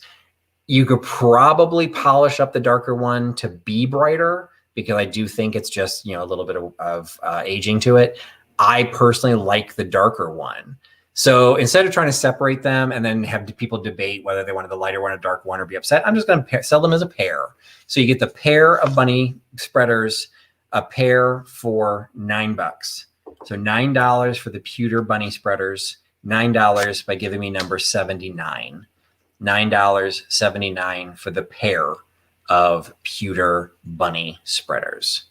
You could probably polish up the darker one to be brighter, because I do think it's just, you know, a little bit of aging to it. I personally like the darker one. So instead of trying to separate them and then have people debate whether they wanted the lighter one or dark one or be upset, I'm just going to sell them as a pair. So you get the pair of bunny spreaders, a pair for $9. So $9 for the pewter bunny spreaders, $9 by giving me number 79. $9.79 for the pair of pewter bunny spreaders.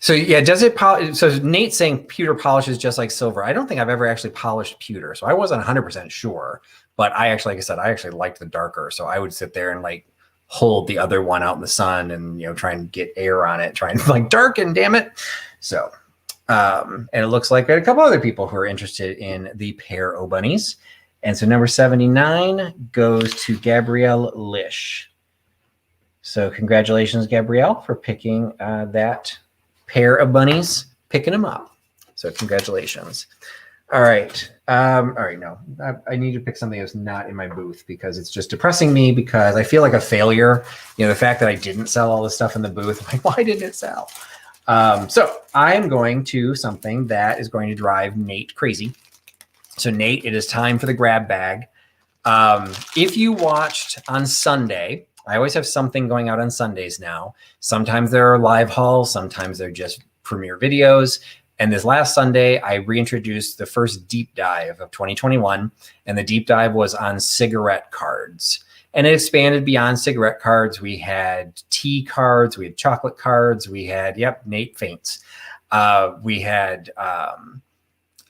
So yeah, does it polish? So Nate's saying pewter polishes just like silver. I don't think I've ever actually polished pewter, so I wasn't 100% sure. But I actually, like I said, I actually liked the darker. So I would sit there and like hold the other one out in the sun and, you know, try and get air on it, try and like darken, damn it. So, and it looks like a couple other people who are interested in the pair o' bunnies. And so number 79 goes to Gabrielle Lish. So congratulations, Gabrielle, for picking that pair of bunnies, picking them up. So congratulations. All right. No, I need to pick something that's not in my booth, because it's just depressing me, because I feel like a failure. You know, the fact that I didn't sell all this stuff in the booth, I'm like, why didn't it sell? So I am going to something that is going to drive Nate crazy. So Nate, it is time for the grab bag. If you watched on Sunday, I always have something going out on Sundays now. Sometimes there are live hauls, sometimes they're just premiere videos. And this last Sunday, I reintroduced the first deep dive of 2021. And the deep dive was on cigarette cards. And it expanded beyond cigarette cards. We had tea cards, we had chocolate cards, we had, yep, Nate faints. We had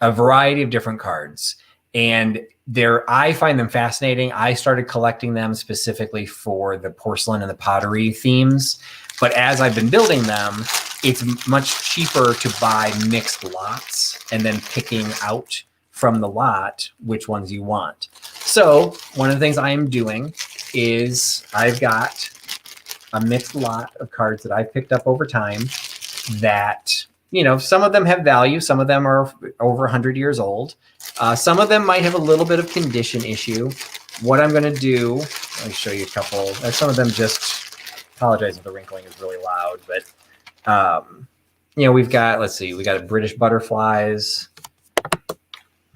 a variety of different cards. And I find them fascinating. I started collecting them specifically for the porcelain and the pottery themes. But as I've been building them, it's much cheaper to buy mixed lots and then picking out from the lot which ones you want. So one of the things I am doing is I've got a mixed lot of cards that I've picked up over time that, you know, some of them have value. Some of them are over 100 years old. Some of them might have a little bit of condition issue. What I'm going to do, let me show you a couple. Some of them just, apologize if the wrinkling is really loud, but, you know, we've got, let's see, we got a British butterflies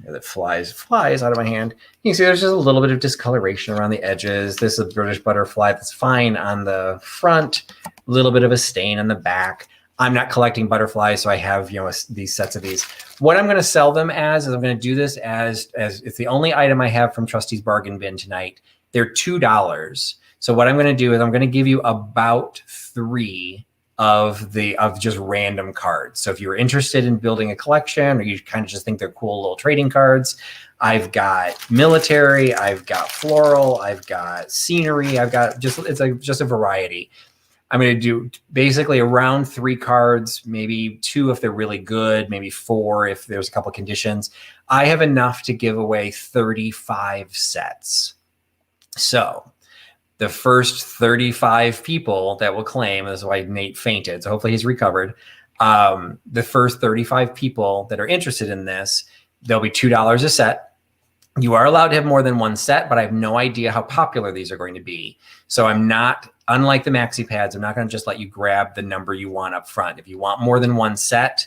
that flies out of my hand. You can see there's just a little bit of discoloration around the edges. This is a British butterfly that's fine on the front, a little bit of a stain on the back. I'm not collecting butterflies, so I have, you know, these sets of these. What I'm going to sell them as is I'm going to do this as it's the only item I have from Trusty's Bargain Bin tonight. They're $2. So what I'm going to do is I'm going to give you about 3 of just random cards. So if you're interested in building a collection, or you kind of just think they're cool little trading cards, I've got military, I've got floral, I've got scenery, I've got just a variety. I'm going to do basically around 3 cards, maybe 2 if they're really good, maybe 4 if there's a couple of conditions. I have enough to give away 35 sets. So the first 35 people that will claim, this is why Nate fainted, so hopefully he's recovered. The first 35 people that are interested in this, they'll be $2 a set. You are allowed to have more than 1 set, but I have no idea how popular these are going to be. So I'm not, unlike the maxi pads, I'm not going to just let you grab the number you want up front. If you want more than 1 set,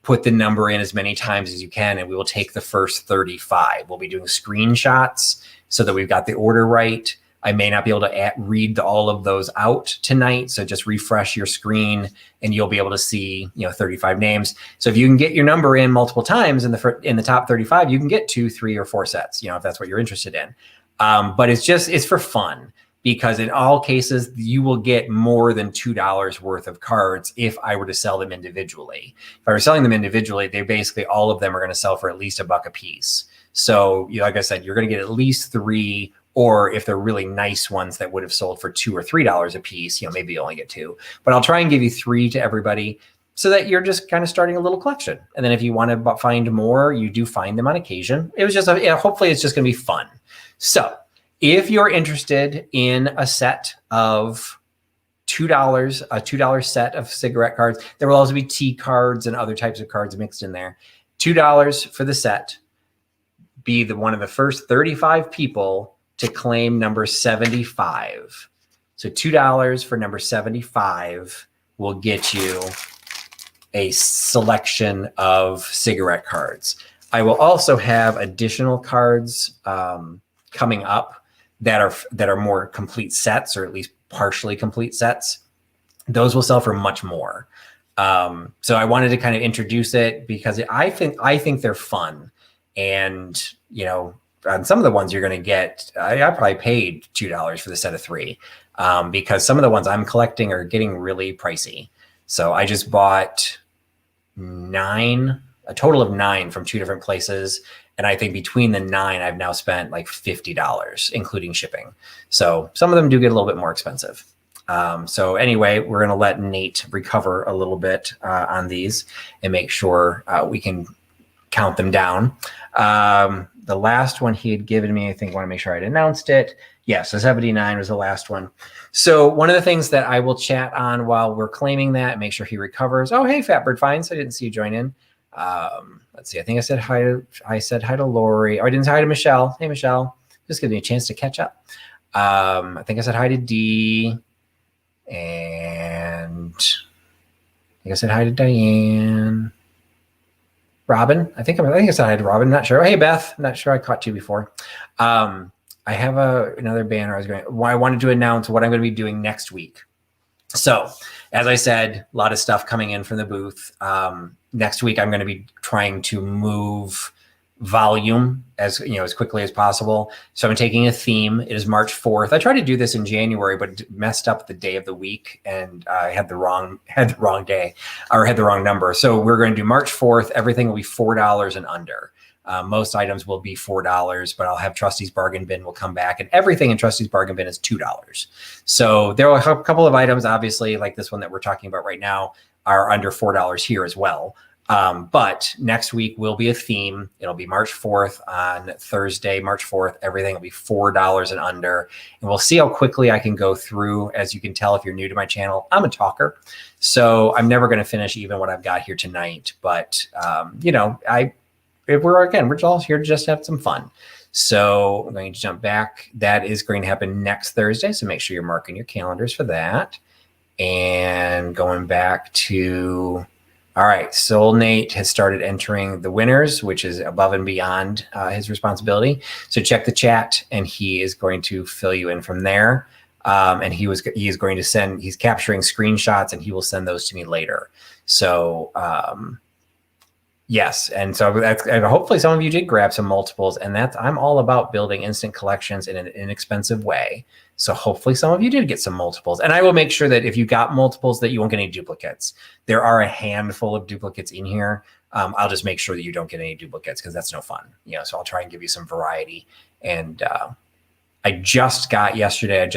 put the number in as many times as you can, and we will take the first 35. We'll be doing screenshots so that we've got the order right. I may not be able to read all of those out tonight, so just refresh your screen and you'll be able to see, you know, 35 names. So if you can get your number in multiple times in the top 35, you can get 2, 3, or 4 sets, you know, if that's what you're interested in. But it's for fun, because in all cases you will get more than $2 worth of cards if I were to sell them individually. If I were selling them individually, they basically, all of them are going to sell for at least $1 a piece. So, you know, like I said, you're going to get at least 3. Or if they're really nice ones that would have sold for $2 or $3 a piece, you know, maybe you only get 2. But I'll try and give you 3 to everybody so that you're just kind of starting a little collection. And then if you want to find more, you do find them on occasion. It was just, hopefully it's just going to be fun. So if you're interested in a set of $2, a $2 set of cigarette cards, there will also be tea cards and other types of cards mixed in there. $2 for the set. Be one of the first 35 people to claim number 75. So $2 for number 75 will get you a selection of cigarette cards. I will also have additional cards coming up that are more complete sets, or at least partially complete sets. Those will sell for much more. So I wanted to kind of introduce it because I think they're fun. And, you know, on some of the ones you're going to get, I probably paid $2 for the set of 3 because some of the ones I'm collecting are getting really pricey. So I just bought 9, a total of 9 from 2 different places. And I think between the 9, I've now spent like $50, including shipping. So some of them do get a little bit more expensive. So anyway, we're going to let Nate recover a little bit on these and make sure we can count them down. The last one he had given me, I think I want to make sure I'd announced it. Yes, so 79 was the last one. So one of the things that I will chat on while we're claiming that, make sure he recovers. Oh, hey, Fatbird Finds. I didn't see you join in. Let's see. I think I said hi to Lori. Oh, I didn't say hi to Michelle. Hey, Michelle. Just give me a chance to catch up. I think I said hi to Dee. And I think I said hi to Diane. Robin, I think I said hi to Robin. Not sure. Oh, hey, Beth. I'm not sure I caught you before. I have another banner I wanted to announce what I'm going to be doing next week. So, as I said, a lot of stuff coming in from the booth. Next week, I'm going to be trying to move volume as quickly as possible. So I'm taking a theme. It is March 4th. I tried to do this in January, but it messed up the day of the week, and I had the wrong day, or had the wrong number. So we're going to do March 4th. Everything will be $4 and under. Most items will be $4, but I'll have Trusty's Bargain Bin will come back, and everything in Trusty's Bargain Bin is $2. So there are a couple of items, obviously, like this one that we're talking about right now, are under $4 here as well. But next week will be a theme. It'll be March 4th on Thursday, March 4th. Everything will be $4 and under. And we'll see how quickly I can go through. As you can tell, if you're new to my channel, I'm a talker. So I'm never going to finish even what I've got here tonight. But, we're all here to just have some fun. So I'm going to jump back. That is going to happen next Thursday. So make sure you're marking your calendars for that. And going back to... All right, Soul Nate has started entering the winners, which is above and beyond his responsibility. So check the chat, and he is going to fill you in from there. And he is going to send, he's capturing screenshots and he will send those to me later. So yes, and so that's, and hopefully some of you did grab some multiples, and that's, I'm all about building instant collections in an inexpensive way. So hopefully some of you did get some multiples, and I will make sure that if you got multiples that you won't get any duplicates. There are a handful of duplicates in here. I'll just make sure that you don't get any duplicates because that's no fun. You know, so I'll try and give you some variety. And I just got yesterday,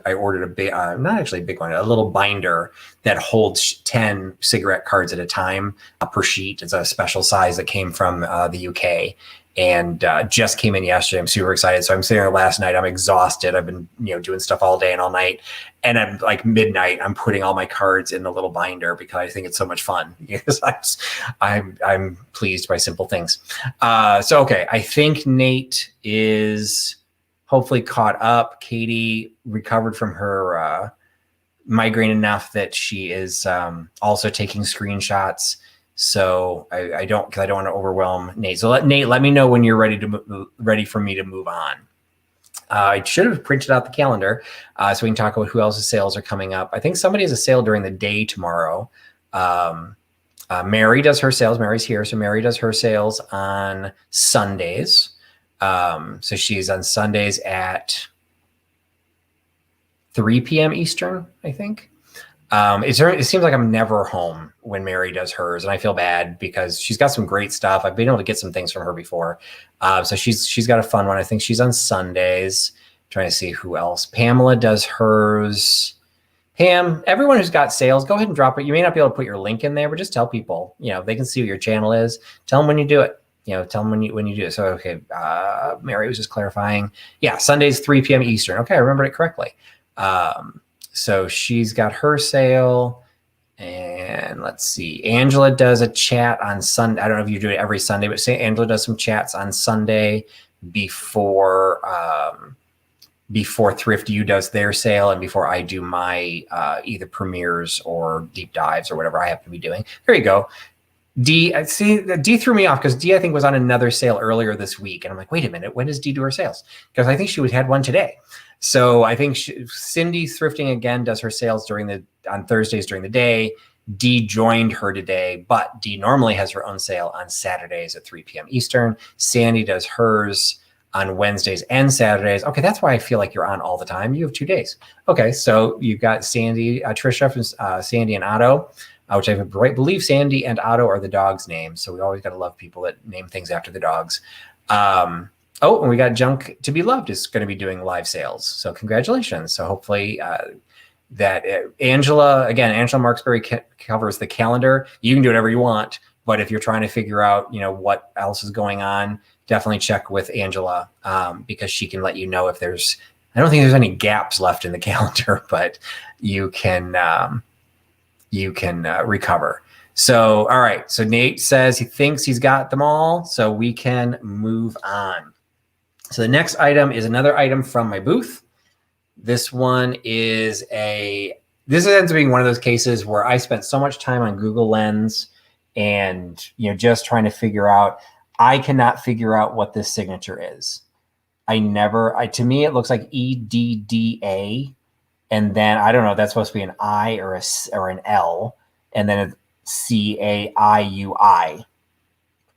I ordered a big, not actually a big one, a little binder that holds 10 cigarette cards at a time per sheet. It's a special size that came from the UK and just came in yesterday. I'm super excited. So I'm sitting there last night. I'm exhausted. I've been, doing stuff all day and all night. And I'm like midnight, I'm putting all my cards in the little binder because I think it's so much fun. Yes, I'm pleased by simple things. So, okay. I think Nate is hopefully caught up. Katie recovered from her migraine enough that she is also taking screenshots. So I don't want to overwhelm Nate. So let me know when you're ready for me to move on. I should have printed out the calendar so we can talk about who else's sales are coming up. I think somebody has a sale during the day tomorrow. Mary does her sales. Mary's here. So Mary does her sales on Sundays. So she's on Sundays at 3 p.m. Eastern, I think. It seems like I'm never home when Mary does hers, and I feel bad because she's got some great stuff. I've been able to get some things from her before. So she's got a fun one. I think she's on Sundays. Trying to see who else. Pamela does hers. Pam, everyone who's got sales, go ahead and drop it. You may not be able to put your link in there, but just tell people, they can see what your channel is. Tell them when you do it. Tell them when you do it. So, okay, Mary was just clarifying. Yeah, Sundays, 3 p.m. Eastern. Okay, I remembered it correctly. So she's got her sale. And let's see. Angela does a chat on Sunday. I don't know if you do it every Sunday, but say Angela does some chats on Sunday before Thrift U does their sale and before I do my either premieres or deep dives or whatever I have to be doing. There you go. D threw me off because D, I think, was on another sale earlier this week. And I'm like, wait a minute, when does D do her sales? Because I think she had one today. So I think Cindy Thrifting again does her sales on Thursdays during the day. D joined her today, but D normally has her own sale on Saturdays at 3 p.m. Eastern. Sandy does hers on Wednesdays and Saturdays. Okay, that's why I feel like you're on all the time. You have 2 days. Okay, so you've got Sandy, Trisha from Sandy and Otto, which I believe Sandy and Otto are the dogs' names. So we always got to love people that name things after the dogs. And we got Junk to Be Loved is going to be doing live sales. So congratulations. So hopefully Angela Marksberry covers the calendar. You can do whatever you want, but if you're trying to figure out, what else is going on, definitely check with Angela because she can let you know if I don't think there's any gaps left in the calendar, but you can recover. So, all right. So Nate says he thinks he's got them all, so we can move on. So the next item is another item from my booth. This one this ends up being one of those cases where I spent so much time on Google Lens and, just trying to figure out, I cannot figure out what this signature is. To me, it looks like EDDA. And then I don't know, that's supposed to be an I or an L, and then CAIUI.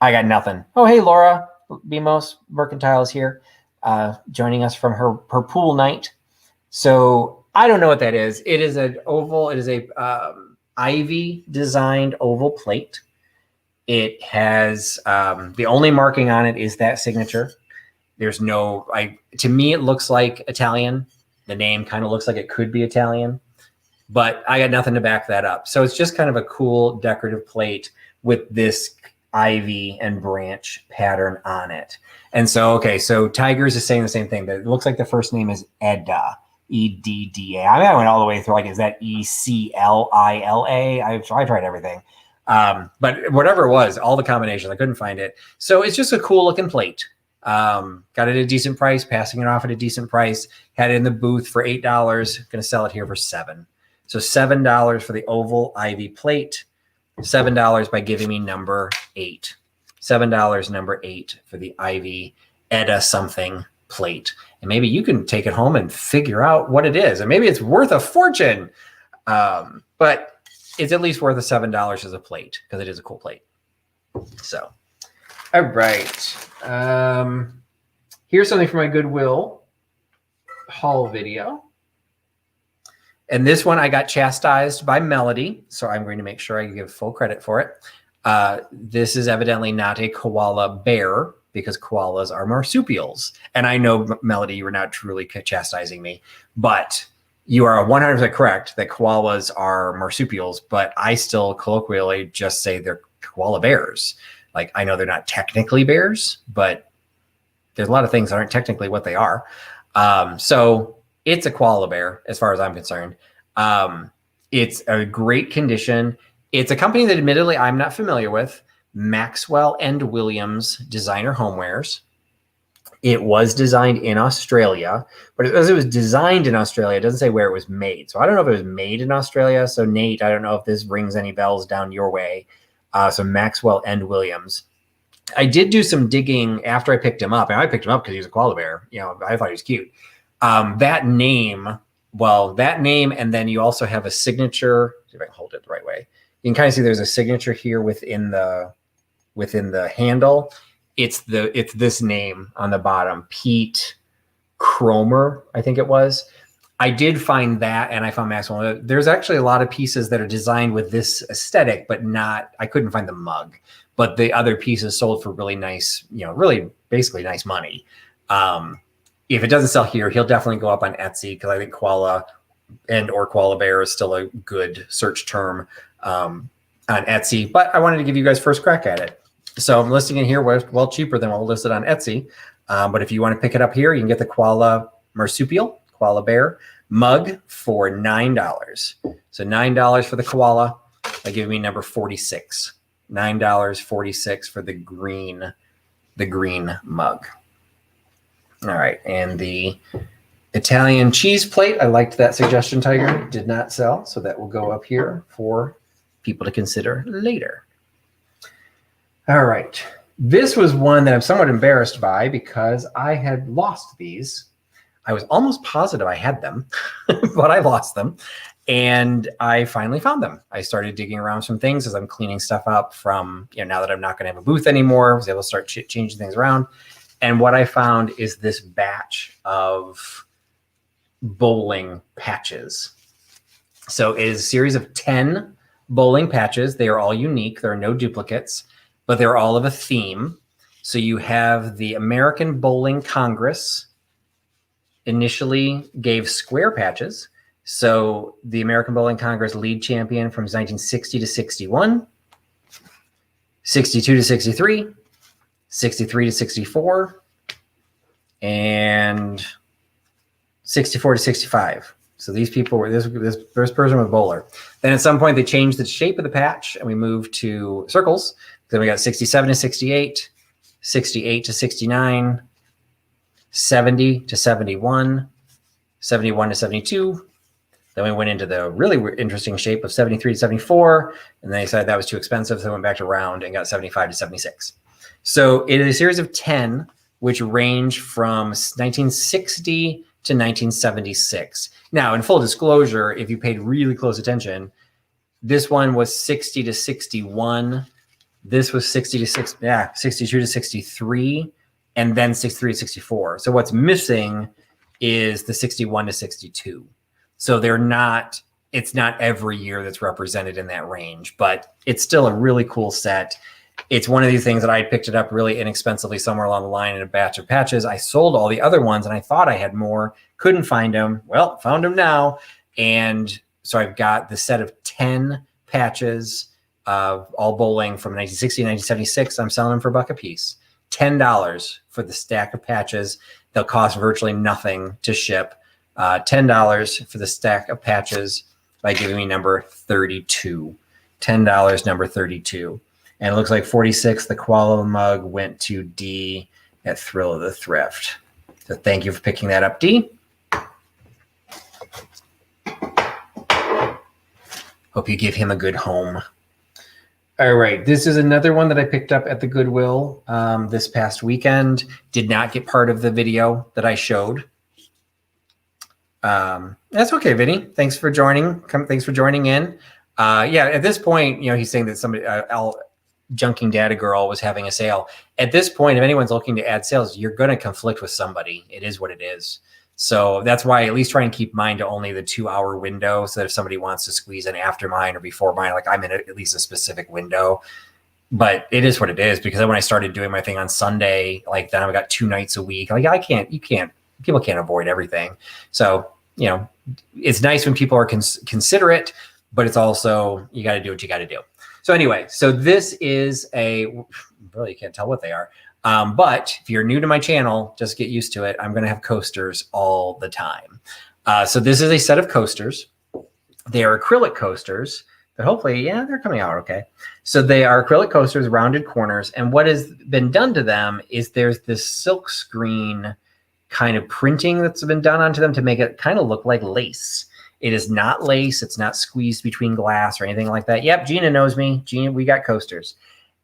I got nothing. Oh, hey, Laura Bimos Mercantile is here, joining us from her pool night. So I don't know what that is. It is an oval. It is a ivy designed oval plate. It has the only marking on it is that signature. There's no. To me, it looks like Italian. The name kind of looks like it could be Italian, but I got nothing to back that up. So it's just kind of a cool decorative plate with this ivy and branch pattern on it. And so, okay, so Tigers is saying the same thing. But it looks like the first name is Edda, EDDA. I went all the way through, like, is that ECLILA? I tried everything. But whatever it was, all the combinations, I couldn't find it. So it's just a cool looking plate. Got it at a decent price, passing it off at a decent price. Had it in the booth for $8. Going to sell it here for $7. So $7 for the oval ivy plate. $7 by giving me number 8. $7 number 8 for the ivy Edda something plate. and maybe you can take it home and figure out what it is. And maybe it's worth a fortune, but it's at least worth the $7 as a plate because it is a cool plate. So, all right. Here's something from my Goodwill haul video. And this one I got chastised by Melody, so I'm going to make sure I give full credit for it. This is evidently not a koala bear because koalas are marsupials. And I know, Melody, you were not truly chastising me, but you are 100% correct that koalas are marsupials, but I still colloquially just say they're koala bears. Like, I know they're not technically bears, but there's a lot of things that aren't technically what they are. So it's a koala bear as far as I'm concerned. It's a great condition. It's a company that admittedly I'm not familiar with, Maxwell and Williams Designer Homewares. It was designed in Australia, but as it was designed in Australia, it doesn't say where it was made. So I don't know if it was made in Australia. So Nate, I don't know if this rings any bells down your way. So Maxwell and Williams. I did do some digging after I picked him up, and I picked him up because he was a koala bear. You know, I thought he was cute. That name, and then you also have a signature. See if I can hold it the right way. You can kind of see there's a signature here within the handle. It's this name on the bottom, Pete Cromer, I think it was. I did find that, and I found Maxwell. There's actually a lot of pieces that are designed with this aesthetic, but not. I couldn't find the mug, but the other pieces sold for really nice, really basically nice money. If it doesn't sell here, he'll definitely go up on Etsy because I think koala or koala bear is still a good search term on Etsy. But I wanted to give you guys first crack at it. So I'm listing it here well cheaper than what we'll list it on Etsy. But if you want to pick it up here, you can get the koala marsupial, koala bear mug for $9. So $9 for the koala. That gives me number 46. $9.46 for the green mug. All right, and the Italian cheese plate, I liked that suggestion, Tiger. Did not sell, so that will go up here for people to consider later. All right, this was one that I'm somewhat embarrassed by because I had lost these. I was almost positive I had them, but I lost them, and I finally found them. I started digging around some things as I'm cleaning stuff up from, now that I'm not going to have a booth anymore, I was able to start changing things around. And what I found is this batch of bowling patches. So it is a series of 10 bowling patches. They are all unique. There are no duplicates, but they're all of a theme. So you have the American Bowling Congress initially gave square patches. So the American Bowling Congress lead champion from 1960 to 61, 62 to 63, 63 to 64, and 64 to 65. So these people were, this first person was bowler. Then at some point they changed the shape of the patch and we moved to circles. Then we got 67 to 68, 68 to 69, 70 to 71, 71 to 72. Then we went into the really interesting shape of 73 to 74. And then they decided that was too expensive. So they went back to round and got 75 to 76. So it is a series of 10, which range from 1960 to 1976. Now, in full disclosure, if you paid really close attention, this one was 60 to 61. This was 62 to 63, and then 63 to 64. So what's missing is the 61 to 62. So it's not every year that's represented in that range, but it's still a really cool set. It's one of these things that I picked it up really inexpensively somewhere along the line in a batch of patches. I sold all the other ones and I thought I had more, couldn't find them. Well, found them now. And so I've got the set of 10 patches of all bowling from 1960 to 1976. I'm selling them for $1 a piece. $10 for the stack of patches. They'll cost virtually nothing to ship. $10 for the stack of patches by giving me number 32. $10, number 32. And it looks like 46, the koala mug, went to D at Thrill of the Thrift. So thank you for picking that up, D. Hope you give him a good home. All right, this is another one that I picked up at the Goodwill this past weekend. Did not get part of the video that I showed That's okay, Vinny. Thanks for joining. Thanks for joining in. Yeah, at this point, you know, he's saying that somebody, Junking Data Girl was having a sale. At this point, if anyone's looking to add sales, you're going to conflict with somebody. It is what it is. So that's why at least try and keep mine to only the 2-hour window. So that if somebody wants to squeeze in after mine or before mine, like I'm in at least a specific window. But it is what it is, because when I started doing my thing on Sunday, like then I got 2 nights a week. Like people can't avoid everything. So, you know, it's nice when people are considerate, but it's also, you got to do what you got to do. So anyway, so this is really, you can't tell what they are. But if you're new to my channel, just get used to it. I'm going to have coasters all the time. So this is a set of coasters. They are acrylic coasters, but hopefully, yeah, they're coming out okay. So they are acrylic coasters, rounded corners. And what has been done to them is there's this silk screen kind of printing that's been done onto them to make it kind of look like lace. It is not lace. It's not squeezed between glass or anything like that. Yep, Gina knows me. Gina, we got coasters.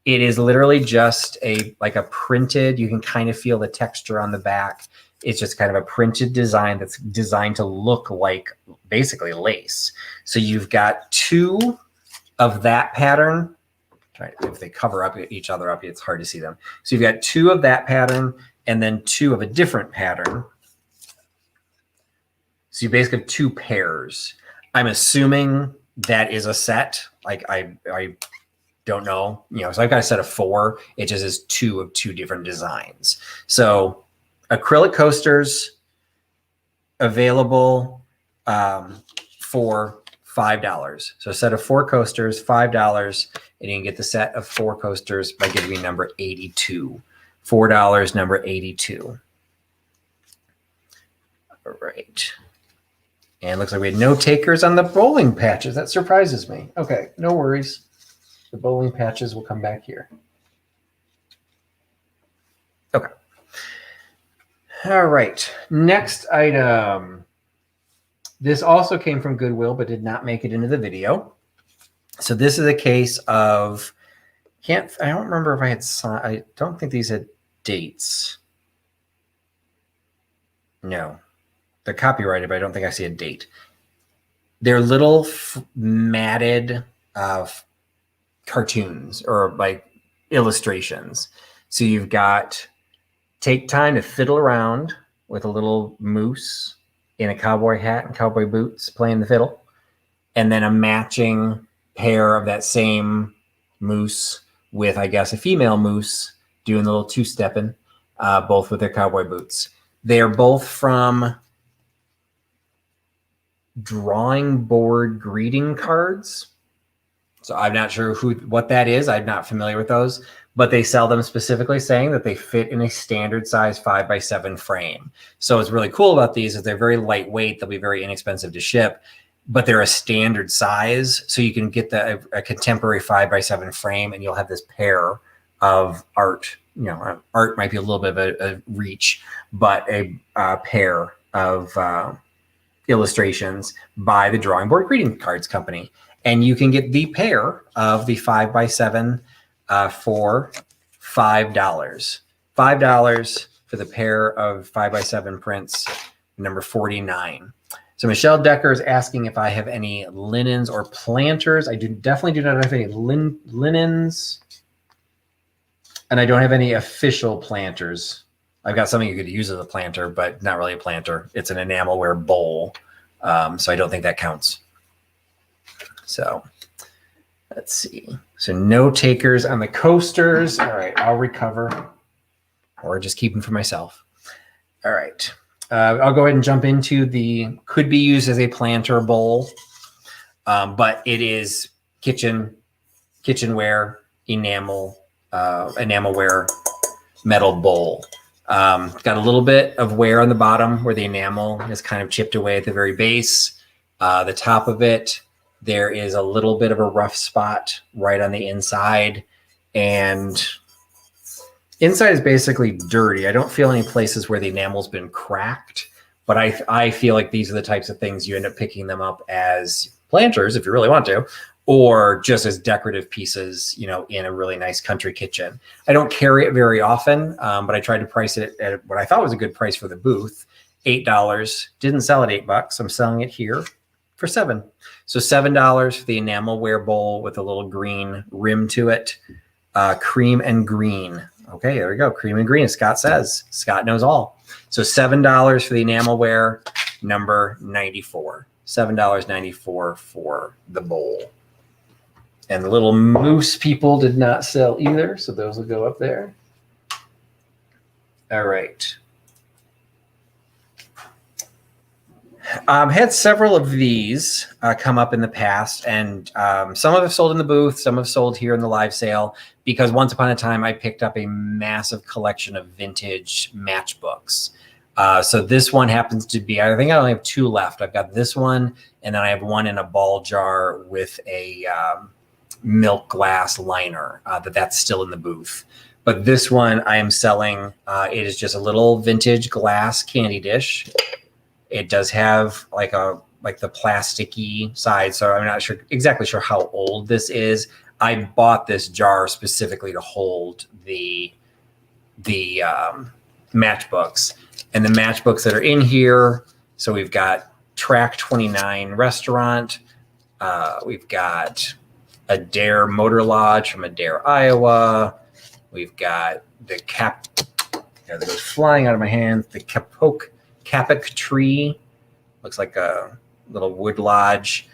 It is literally just like a printed, you can kind of feel the texture on the back. It's just kind of a printed design that's designed to look like basically lace. So you've got 2 of that pattern. If they cover up each other up, it's hard to see them. So you've got 2 of that pattern and then 2 of a different pattern. So you basically have 2 pairs. I'm assuming that is a set. Like I don't know, you know, so I've got a set of 4. It just is 2 of 2 different designs. So acrylic coasters available for $5. So a set of 4 coasters, $5, and you can get the set of 4 coasters by giving me number 82. $4, number 82. All right. And it looks like we had no takers on the bowling patches. That surprises me. Okay, no worries. The bowling patches will come back here. Okay. All right. Next item. This also came from Goodwill, but did not make it into the video. So this is a case of, I don't remember if I had, I don't think these had dates. No. They're copyrighted, but I don't think I see a date. They're little matted cartoons or like illustrations. So you've got take time to fiddle around with a little moose in a cowboy hat and cowboy boots playing the fiddle, and then a matching pair of that same moose with, I guess, a female moose doing the little 2-stepping, both with their cowboy boots. They are both from Drawing Board greeting cards. So I'm not sure what that is. I'm not familiar with those, but they sell them specifically saying that they fit in a standard size 5x7 frame. So what's really cool about these is they're very lightweight. They'll be very inexpensive to ship, but they're a standard size. So you can get a contemporary 5x7 frame, and you'll have this pair of art. You know, art might be a little bit of a reach, but a pair of illustrations by the Drawing Board Greeting Cards Company. And you can get the pair of the 5x7 for $5. $5 for the pair of 5x7 prints, number 49. So Michelle Decker is asking if I have any linens or planters. I definitely do not have any linens, and I don't have any official planters. I've got something you could use as a planter, but not really a planter. It's an enamelware bowl, so I don't think that counts. So let's see. So no takers on the coasters. All right, I'll recover, or just keep them for myself. All right, I'll go ahead and jump into the could be used as a planter bowl, but it is kitchenware, enamelware metal bowl. Got a little bit of wear on the bottom where the enamel is kind of chipped away at the very base. The top of it, there is a little bit of a rough spot right on the inside, and inside is basically dirty. I don't feel any places where the enamel's been cracked, but I feel like these are the types of things you end up picking them up as planters if you really want to, or just as decorative pieces, you know, in a really nice country kitchen. I don't carry it very often, but I tried to price it at what I thought was a good price for the booth. $8. Didn't sell at $8. I'm selling it here for $7. So $7 for the enamelware bowl with a little green rim to it. Cream and green. Okay, there we go. Cream and green, as Scott says. Scott knows all. So $7 for the enamelware, number 94. $7.94 for the bowl. And the little moose people did not sell either, so those will go up there. All right. Had several of these come up in the past, and some have sold in the booth, some have sold here in the live sale, because once upon a time I picked up a massive collection of vintage matchbooks. So this one happens to be, I think I only have 2 left. I've got this one, and then I have one in a ball jar with a milk glass liner that's still in the booth. But this one I am selling. It is just a little vintage glass candy dish. It does have like the plasticky side, so I'm not exactly sure how old this is. I bought this jar specifically to hold the matchbooks, and the matchbooks that are in here. So we've got Track 29 Restaurant. We've got Adair Motor Lodge from Adair, Iowa. We've got the that goes flying out of my hands. The Capic Tree, looks like a little wood lodge.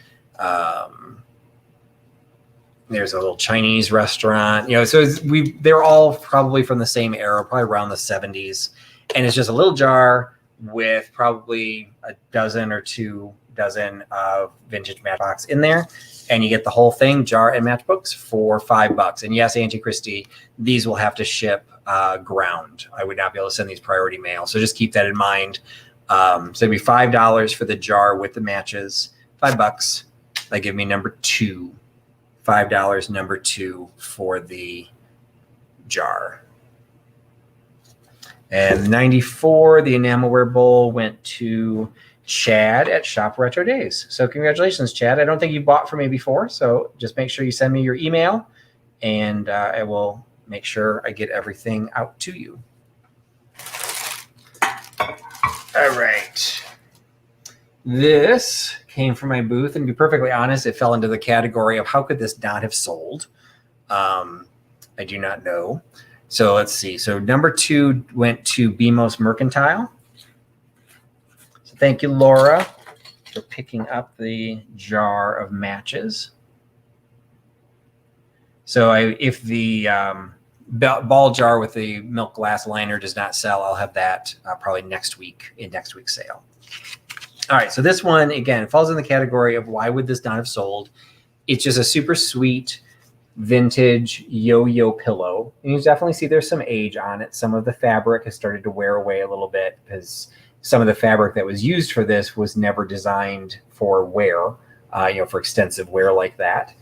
There's a little Chinese restaurant, so they're all probably from the same era, probably around the 70s. And it's just a little jar with probably a dozen or 2 dozen of vintage matchbox in there. And you get the whole thing, jar and matchbooks, for $5. And yes, Auntie Christie, these will have to ship ground. I would not be able to send these priority mail. So just keep that in mind. So it'd be $5 for the jar with the matches, $5. That give me number 2, $5, number 2 for the jar. And 94, the enamelware bowl, went to Chad at Shop Retro Days. So congratulations, Chad. I don't think you bought from me before, so just make sure you send me your email, and I will make sure I get everything out to you. All right. This came from my booth, and to be perfectly honest, it fell into the category of how could this not have sold? I do not know. So let's see. So number 2 went to BMOS Mercantile. So thank you, Laura, for picking up the jar of matches. So if the ball jar with the milk glass liner does not sell, I'll have that probably next week in next week's sale. All right, so this one, again, falls in the category of why would this not have sold? It's just a super sweet vintage yo-yo pillow. And you definitely see there's some age on it. Some of the fabric has started to wear away a little bit because some of the fabric that was used for this was never designed for wear, for extensive wear like that.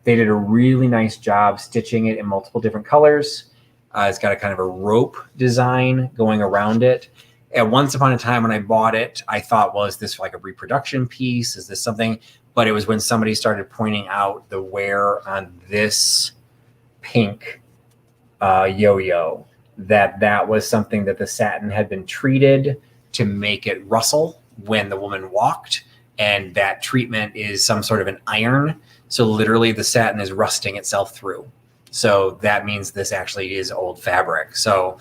They did a really nice job stitching it in multiple different colors. It's got a kind of a rope design going around it. And once upon a time when I bought it, I thought, well, is this like a reproduction piece? Is this something? But it was when somebody started pointing out the wear on this pink yo-yo that was something that the satin had been treated to make it rustle when the woman walked. And that treatment is some sort of an iron. So literally the satin is rusting itself through. So that means this actually is old fabric. So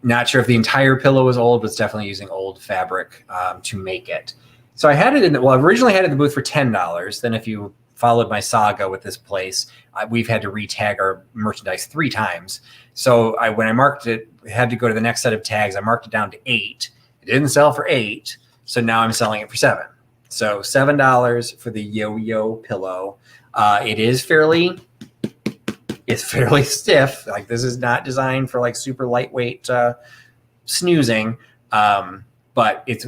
not sure if the entire pillow was old, but it's definitely using old fabric to make it. So I had it I originally had it in the booth for $10. Then if you followed my saga with this place, we've had to retag our merchandise 3 times. So when I marked it, had to go to the next set of tags. I marked it down to 8. It didn't sell for 8. So now I'm selling it for 7. So $7 for the yo-yo pillow. It's fairly stiff. Like, this is not designed for like super lightweight snoozing. But it's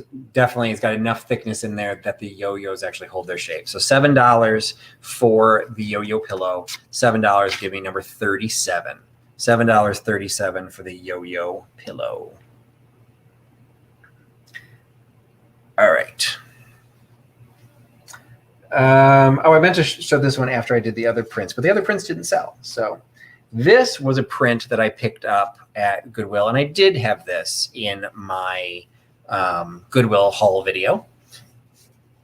got enough thickness in there that the yo-yos actually hold their shape. So $7 for the yo-yo pillow. $7 give me number 37. $7.37 for the yo-yo pillow. All right. I meant to show this one after I did the other prints, but the other prints didn't sell. So this was a print that I picked up at Goodwill, and I did have this in my Goodwill haul video.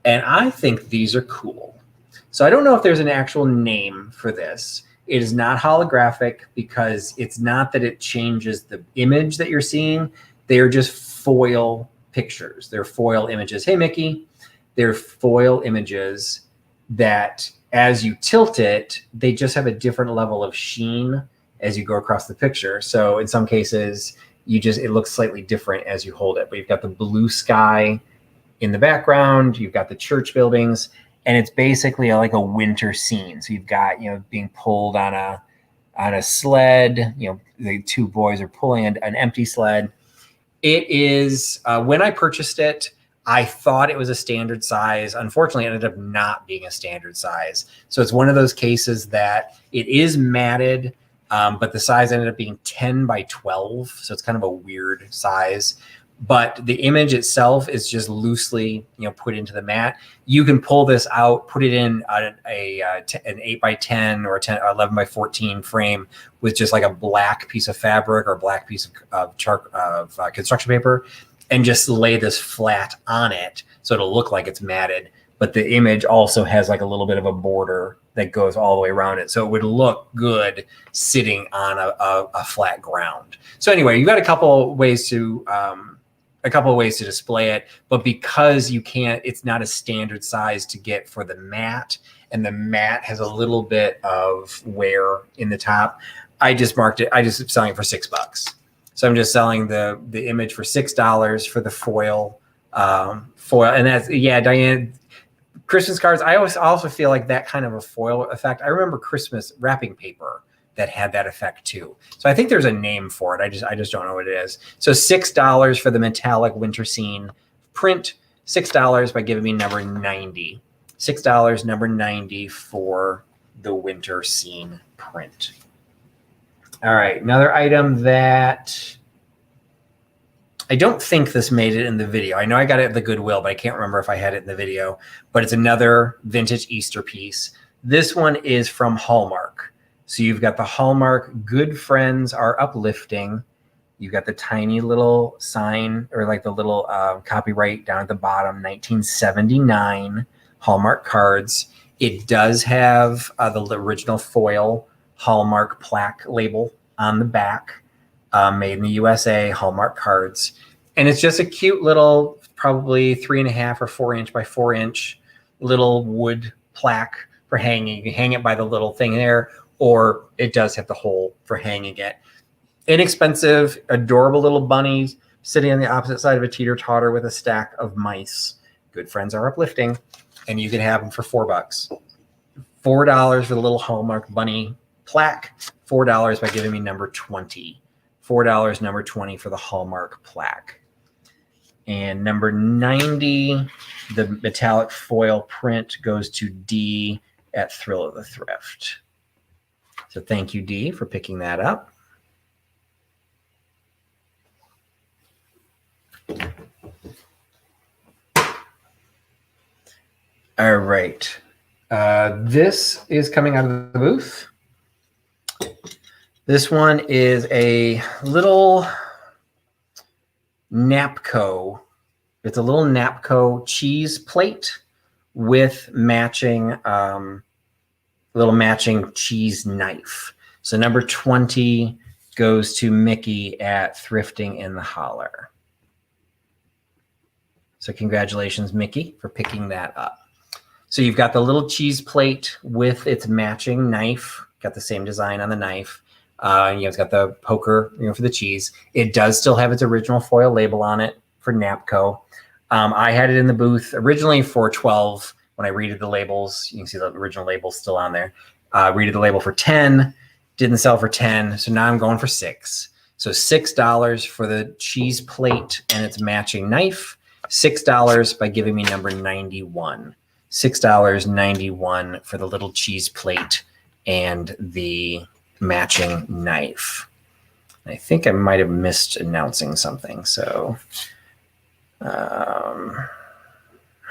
And I think these are cool. So I don't know if there's an actual name for this. It is not holographic because it's not that it changes the image that you're seeing. They are just foil pictures. They're foil images. Hey, Mickey. They're foil images that as you tilt it, they just have a different level of sheen as you go across the picture. So in some cases, it looks slightly different as you hold it. But you've got the blue sky in the background. You've got the church buildings. And it's basically like a winter scene. So you've got, being pulled on a sled. The two boys are pulling an empty sled. It is, when I purchased it, I thought it was a standard size. Unfortunately, it ended up not being a standard size. So it's one of those cases that it is matted, but the size ended up being 10 by 12. So it's kind of a weird size. But the image itself is just loosely, put into the mat. You can pull this out, put it in an 8 by 10 or 11 by 14 frame with just like a black piece of fabric or a black piece of construction paper, and just lay this flat on it so it'll look like it's matted. But the image also has like a little bit of a border that goes all the way around it, so it would look good sitting on a flat ground. So anyway, you got a couple ways to display it, but because it's not a standard size to get for the mat, and the mat has a little bit of wear in the top, I just marked it. I just selling it for $6. So I'm just selling the image for $6 for the foil. And that's, Diane, Christmas cards. I also feel like that kind of a foil effect. I remember Christmas wrapping paper that had that effect too. So I think there's a name for it. I just don't know what it is. So $6 for the metallic winter scene print, $6 by giving me number 90. $6, number 90 for the winter scene print. All right, another item that I don't think this made it in the video. I know I got it at the Goodwill, but I can't remember if I had it in the video. But it's another vintage Easter piece. This one is from Hallmark. So you've got the Hallmark Good Friends Are Uplifting. You've got the tiny little sign, or like the little copyright down at the bottom, 1979 Hallmark cards. It does have the original foil Hallmark plaque label on the back, made in the USA, Hallmark cards. And it's just a cute little, probably 3.5 or 4 inch by 4 inch little wood plaque for hanging. You can hang it by the little thing there, or it does have the hole for hanging it. Inexpensive, adorable little bunnies sitting on the opposite side of a teeter-totter with a stack of mice. Good Friends Are Uplifting, and you can have them for $4. $4 for the little Hallmark bunny plaque, $4 by giving me number 20. $4, number 20 for the Hallmark plaque. And number 90, the metallic foil print, goes to D at Thrill of the Thrift. So thank you, D, for picking that up. All right. This is coming out of the booth. This one is a little Napco. It's a little Napco cheese plate with matching, little matching cheese knife. So number 20 goes to Mickey at Thrifting in the Holler. So congratulations, Mickey, for picking that up. So you've got the little cheese plate with its matching knife. Got the same design on the knife. It's got the poker, for the cheese. It does still have its original foil label on it for Napco. I had it in the booth originally for $12. When I read the labels, you can see the original label still on there. Read the label for $10. Didn't sell for $10. So now I'm going for $6. So $6 for the cheese plate and its matching knife. $6 by giving me number 91. $6.91 for the little cheese plate and the matching knife. I think I might have missed announcing something. So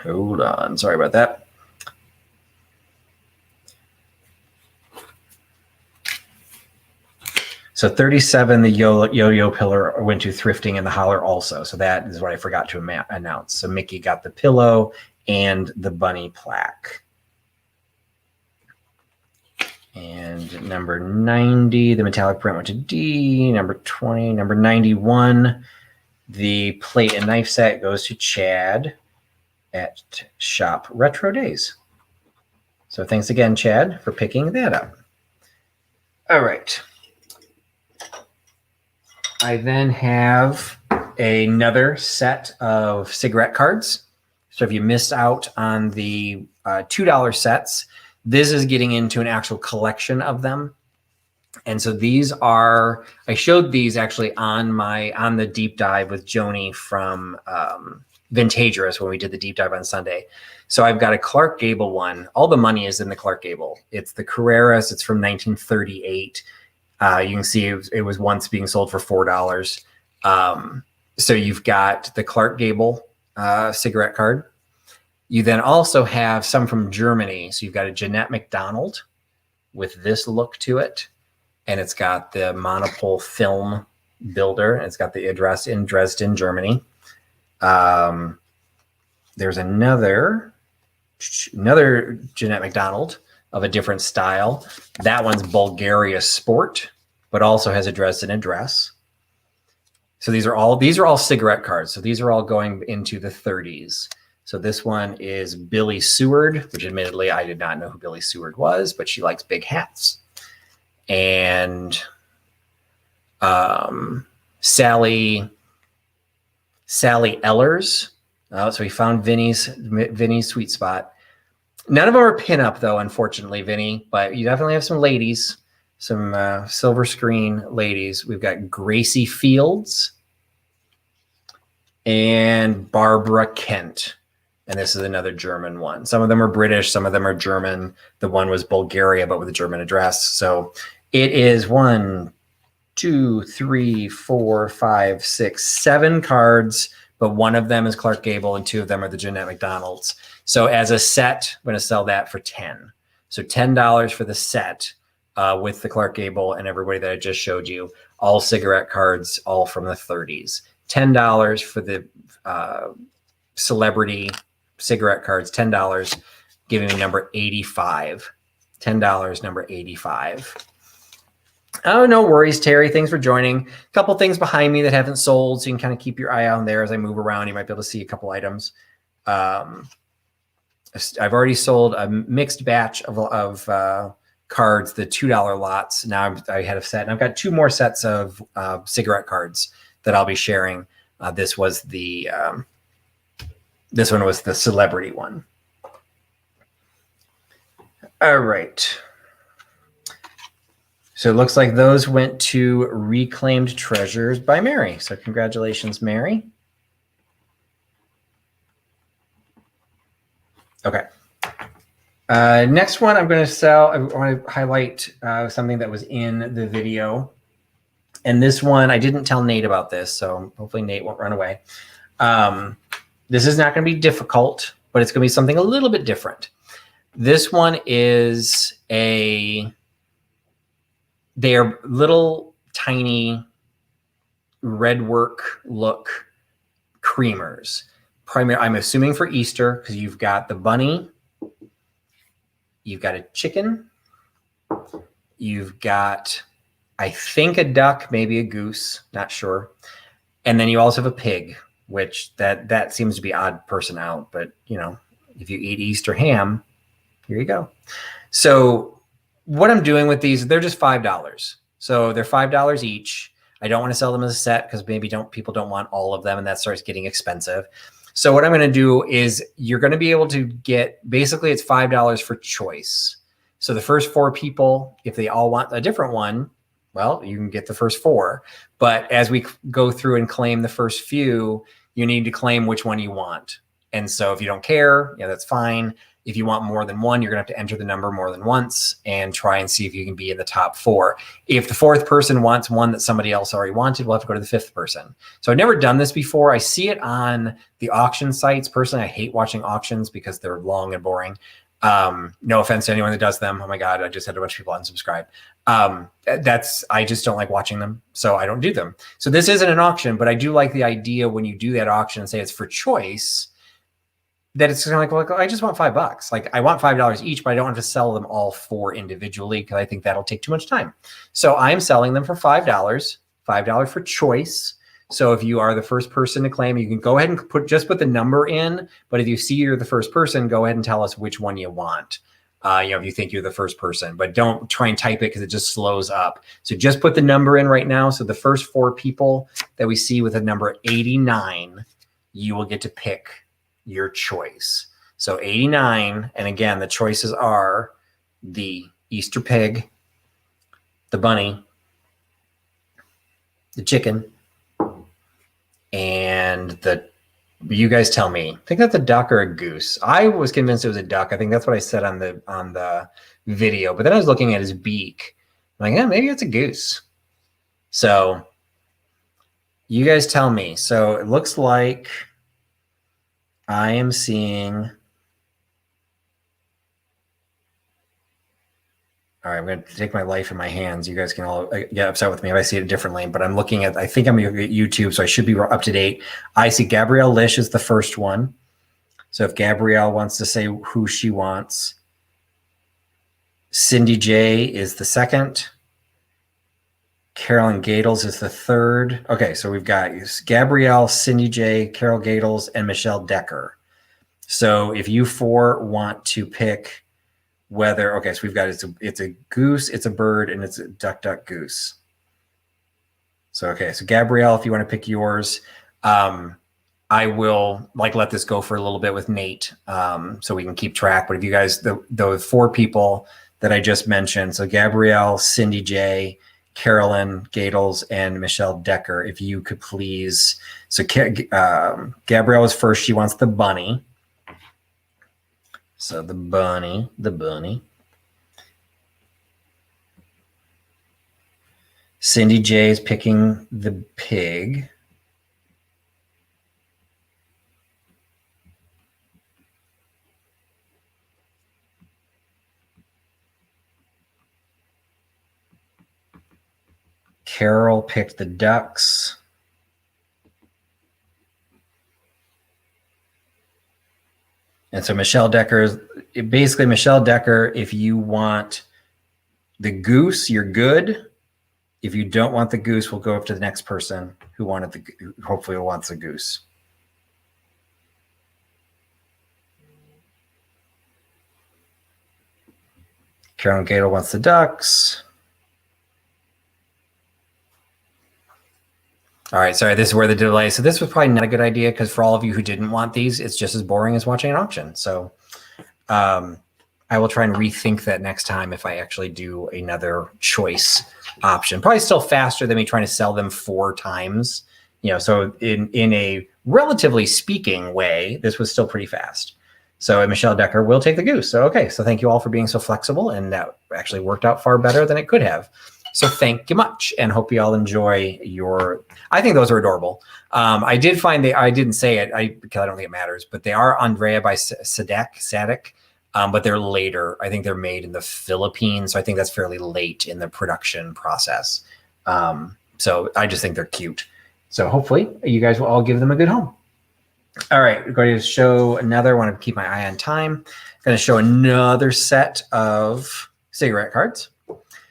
hold on. Sorry about that. So 37, the yo-yo pillar went to thrifting in the holler also. So that is what I forgot to announce. So Mickey got the pillow and the bunny plaque. And number 90, the metallic print went to D. Number 20, number 91, the plate and knife set goes to Chad at Shop Retro Days. So thanks again, Chad, for picking that up. All right. I then have another set of cigarette cards. So if you missed out on the $2 sets, this is getting into an actual collection of them. And so these are, I showed these actually on the deep dive with Joni from Vintagerous when we did the deep dive on Sunday. So I've got a Clark Gable one. All the money is in the Clark Gable. It's the Carreras. It's from 1938. You can see it was once being sold for $4. So you've got the Clark Gable cigarette card. You then also have some from Germany. So you've got a Jeanette MacDonald with this look to it. And it's got the monopole film builder. And it's got the address in Dresden, Germany. There's another Jeanette MacDonald of a different style. That one's Bulgaria Sport, but also has a Dresden address. So these are all cigarette cards. So these are all going into the 30s. So this one is Billy Seward, which admittedly I did not know who Billy Seward was, but she likes big hats. And Sally Ellers. So we found Vinny's sweet spot. None of them are pinup though, unfortunately, Vinny, but you definitely have some ladies, some silver screen ladies. We've got Gracie Fields and Barbara Kent. And this is another German one. Some of them are British, some of them are German. The one was Bulgaria, but with a German address. So it is 1, 2, 3, 4, 5, 6, 7 cards, but one of them is Clark Gable and 2 of them are the Jeanette MacDonalds. So as a set, I'm going to sell that for 10. So $10 for the set with the Clark Gable and everybody that I just showed you. All cigarette cards, all from the 30s. $10 for the celebrity cigarette cards, $10, giving me number 85. $10, number 85. Oh, no worries, Terry. Thanks for joining. A couple things behind me that haven't sold, so you can kind of keep your eye on there as I move around. You might be able to see a couple items. I've already sold a mixed batch of cards, the $2 lots. Now I had a set, and I've got 2 more sets of cigarette cards that I'll be sharing. This one was the celebrity one. All right. So it looks like those went to Reclaimed Treasures by Mary. So congratulations, Mary. Okay. Next one I'm going to sell. I want to highlight something that was in the video. And this one, I didn't tell Nate about this, so hopefully Nate won't run away. This is not going to be difficult, but it's going to be something a little bit different. This one is they are little tiny red work look creamers. I'm assuming for Easter, because you've got the bunny, you've got a chicken, you've got, I think, a duck, maybe a goose, not sure. And then you also have a pig, which that seems to be odd person out, but you know, if you eat Easter ham, here you go. So what I'm doing with these, they're just $5. So they're $5 each. I don't want to sell them as a set because maybe people don't want all of them, and that starts getting expensive. So what I'm going to do is you're going to be able to get, basically it's $5 for choice. So the first 4 people, if they all want a different one, well, you can get the first 4. But as we go through and claim the first few, you need to claim which one you want. And so if you don't care, yeah, that's fine. If you want more than one, you're going to have to enter the number more than once and try and see if you can be in the top 4. If the 4th person wants one that somebody else already wanted, we'll have to go to the 5th person. So I've never done this before. I see it on the auction sites. Personally, I hate watching auctions because they're long and boring. No offense to anyone that does them. Oh my God, I just had a bunch of people unsubscribe. I just don't like watching them, so I don't do them. So this isn't an auction, but I do like the idea when you do that auction and say it's for choice, that it's kind of like, well, I just want $5. Like I want $5 each, but I don't want to sell them all 4 individually because I think that'll take too much time. So I'm selling them for $5 for choice. So if you are the first person to claim, you can go ahead and just put the number in. But if you see you're the first person, go ahead and tell us which one you want. If you think you're the first person, but don't try and type it because it just slows up. So just put the number in right now. So the first 4 people that we see with the number 89, you will get to pick your choice. So 89, and again, the choices are the Easter pig, the bunny, the chicken, and you guys tell me. I think that's a duck or a goose. I was convinced it was a duck. I think that's what I said on the video. But then I was looking at his beak. I'm like, yeah, maybe it's a goose. So you guys tell me. So it looks like I am seeing. All right, I'm going to take my life in my hands. You guys can all get upset with me if I see it differently, but I'm looking at, I think I'm looking at YouTube, so I should be up to date. I see Gabrielle Lish is the first one. So if Gabrielle wants to say who she wants, Cindy J is the second. Carolyn Gatels is the third. Okay, so we've got Gabrielle, Cindy J, Carol Gatels, and Michelle Decker. So if you 4 want to pick whether, okay, so we've got it's a goose, it's a bird, and it's a duck, duck, goose. So, okay, so Gabrielle, if you want to pick yours, I will let this go for a little bit with Nate so we can keep track. But if you guys, the 4 people that I just mentioned, so Gabrielle, Cindy J, Carolyn Gatels, and Michelle Decker, if you could please. So Gabrielle is first. She wants the bunny. So the bunny. Cindy J is picking the pig. Carol picked the ducks. And so Michelle Decker, if you want the goose, you're good. If you don't want the goose, we'll go up to the next person who hopefully wants the goose. Carolyn Gator wants the ducks. All right, sorry, this is where the delay. So this was probably not a good idea because for all of you who didn't want these, it's just as boring as watching an auction. So I will try and rethink that next time if I actually do another choice option. Probably still faster than me trying to sell them 4 times. So in a relatively speaking way, this was still pretty fast. So Michelle Decker will take the goose. So okay, so thank you all for being so flexible, and that actually worked out far better than it could have. So thank you much, and hope you all enjoy I think those are adorable. I did find I didn't say it because I don't think it matters, but they are Andrea by Sadek, but they're later. I think they're made in the Philippines, so I think that's fairly late in the production process. So I just think they're cute. So hopefully you guys will all give them a good home. All right, we're going to show another. I want to keep my eye on time. I'm going to show another set of cigarette cards.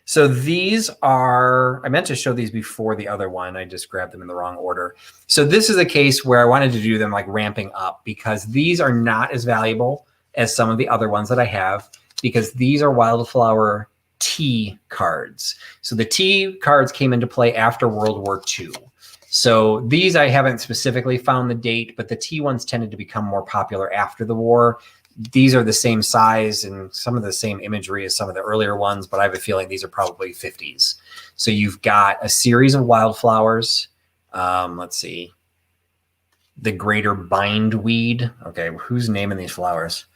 So these are, I meant to show these before the other one. I just grabbed them in the wrong order. So this is a case where I wanted to do them like ramping up because these are not as valuable as some of the other ones that I have because these are wildflower tea cards. So the tea cards came into play after World War II. So these I haven't specifically found the date, but the tea ones tended to become more popular after the war. These are the same size and some of the same imagery as some of the earlier ones, but I have a feeling these are probably 50s. So you've got a series of wildflowers. Let's see. The greater bindweed. Okay, who's naming these flowers?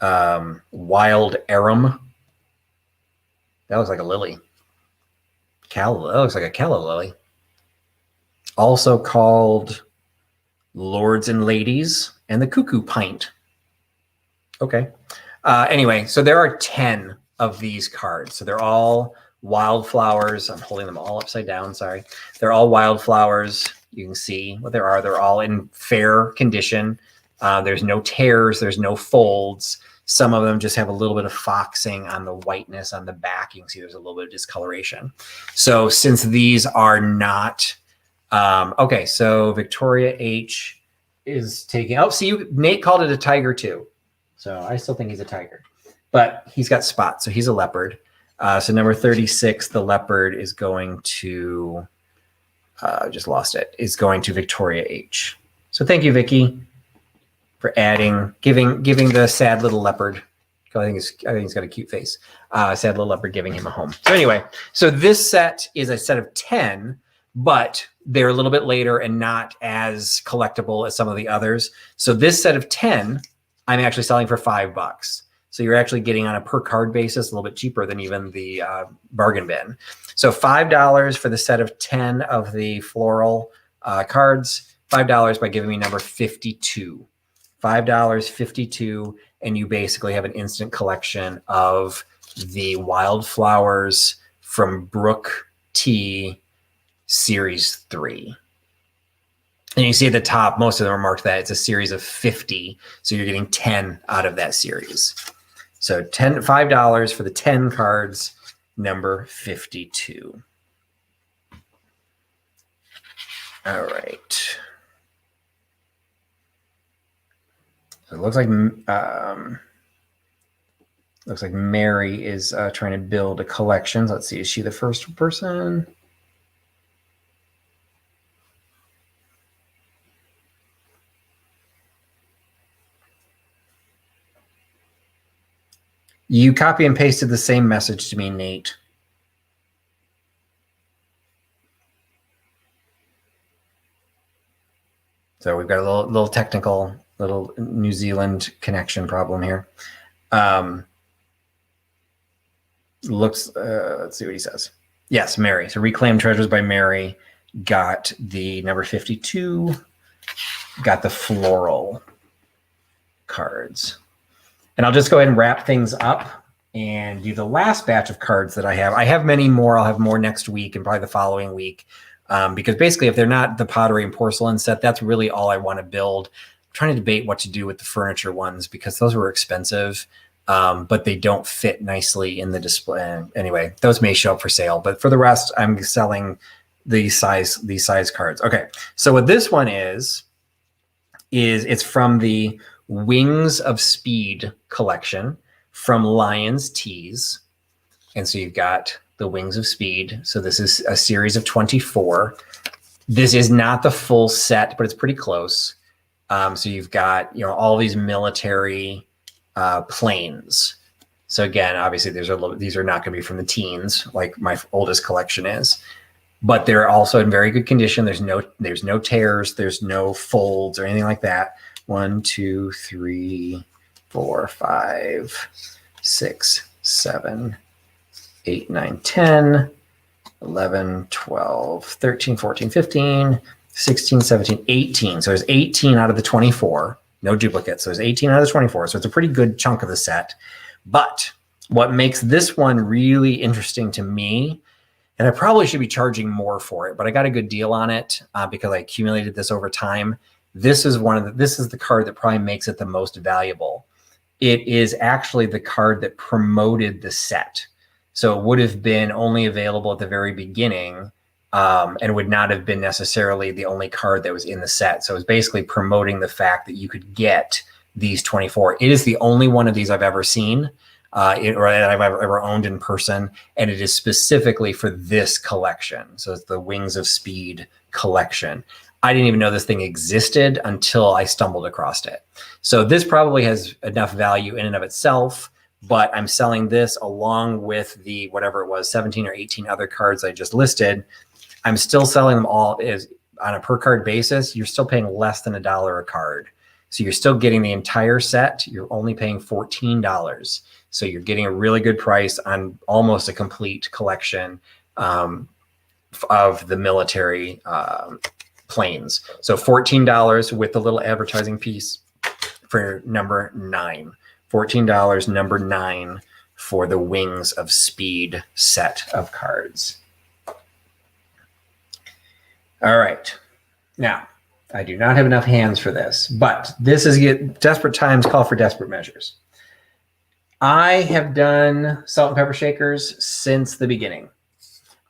Wild arum. That looks like a lily. That looks like a calla lily. Also called Lords and Ladies, and the cuckoo pint. Okay. Anyway, so there are 10 of these cards. So they're all wildflowers. I'm holding them all upside down, sorry. They're all wildflowers. You can see what there are. They're all in fair condition. There's no tears, there's no folds. Some of them just have a little bit of foxing on the whiteness on the back. You can see there's a little bit of discoloration. So since these are not, okay, so Victoria H is taking, oh, see, Nate called it a tiger too. So I still think he's a tiger, but he's got spots, so he's a leopard. So number 36, the leopard is going to, just lost it, is going to Victoria H. So thank you, Vicky, for adding, giving the sad little leopard. I think he's got a cute face. Sad little leopard, giving him a home. So anyway, so this set is a set of 10, but they're a little bit later and not as collectible as some of the others. So this set of 10, I'm actually selling for $5. So you're actually getting on a per card basis a little bit cheaper than even the bargain bin. So $5 for the set of 10 of the floral cards, $5 by giving me number 52. $5, 52, and you basically have an instant collection of the wildflowers from Brook T Series 3. And you see at the top, most of them are marked that it's a series of 50. So you're getting 10 out of that series. So $5 for the 10 cards, number 52. All right. So it looks like Mary is trying to build a collection. Let's see, is she the first person? You copy and pasted the same message to me, Nate. So we've got a little technical, little New Zealand connection problem here. Let's see what he says. Yes, Mary. So Reclaimed Treasures by Mary got the number 52, got the floral cards. And I'll just go ahead and wrap things up and do the last batch of cards that I have. I have many more. I'll have more next week and probably the following week. Because basically, if they're not the pottery and porcelain set, that's really all I want to build. I'm trying to debate what to do with the furniture ones because those were expensive, but they don't fit nicely in the display. Anyway, those may show up for sale, but for the rest, I'm selling these size cards. Okay, so what this one is it's from the Wings of Speed collection from Lions Tees. And so you've got the Wings of Speed. So this is a series of 24. This is not the full set, but it's pretty close. So you've got, all these military planes. So again, obviously these are not going to be from the teens like my oldest collection is, but they're also in very good condition. There's no tears, there's no folds or anything like that. 1, 2, 3, 4, 5, 6, 7, 8, 9, 10, 11, 12, 13, 14, 15, 16, 17, 18. So there's 18 out of the 24, no duplicates. So there's 18 out of the 24. So it's a pretty good chunk of the set. But what makes this one really interesting to me, and I probably should be charging more for it, but I got a good deal on it because I accumulated this over time. This is the card that probably makes it the most valuable. It is actually the card that promoted the set. So it would have been only available at the very beginning and would not have been necessarily the only card that was in the set. So it was basically promoting the fact that you could get these 24. It is the only one of these I've ever seen or that I've ever owned in person. And it is specifically for this collection. So it's the Wings of Speed collection. I didn't even know this thing existed until I stumbled across it. So this probably has enough value in and of itself, but I'm selling this along with the, whatever it was, 17 or 18 other cards I just listed. I'm still selling them all on a per card basis. You're still paying less than $1 a card. So you're still getting the entire set. You're only paying $14. So you're getting a really good price on almost a complete collection of the military planes. So $14 with the little advertising piece for number 9. $14, number 9 for the Wings of Speed set of cards. All right. Now, I do not have enough hands for this, but this is desperate times call for desperate measures. I have done salt and pepper shakers since the beginning.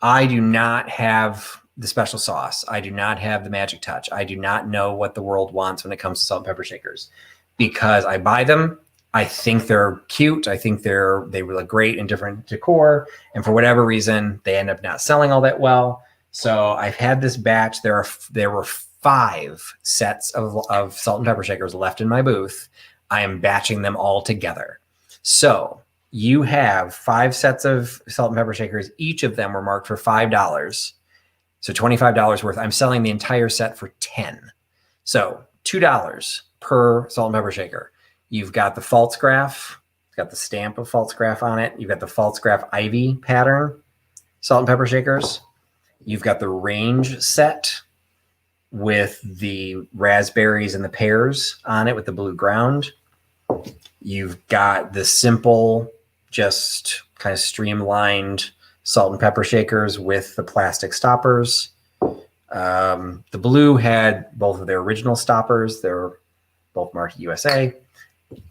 I do not have the special sauce. I do not have the magic touch. I do not know what the world wants when it comes to salt and pepper shakers, because I buy them. I think they're cute. I think they look great in different decor. And for whatever reason, they end up not selling all that well. So I've had this batch. There were 5 sets of salt and pepper shakers left in my booth. I am batching them all together. So you have 5 sets of salt and pepper shakers. Each of them were marked for $5. So $25 worth. I'm selling the entire set for $10. So $2 per salt and pepper shaker. You've got the false graph. It's got the stamp of false graph on it. You've got the false graph ivy pattern salt and pepper shakers. You've got the range set with the raspberries and the pears on it with the blue ground. You've got the simple, just kind of streamlined salt and pepper shakers with the plastic stoppers. The blue had both of their original stoppers. They're both marked USA.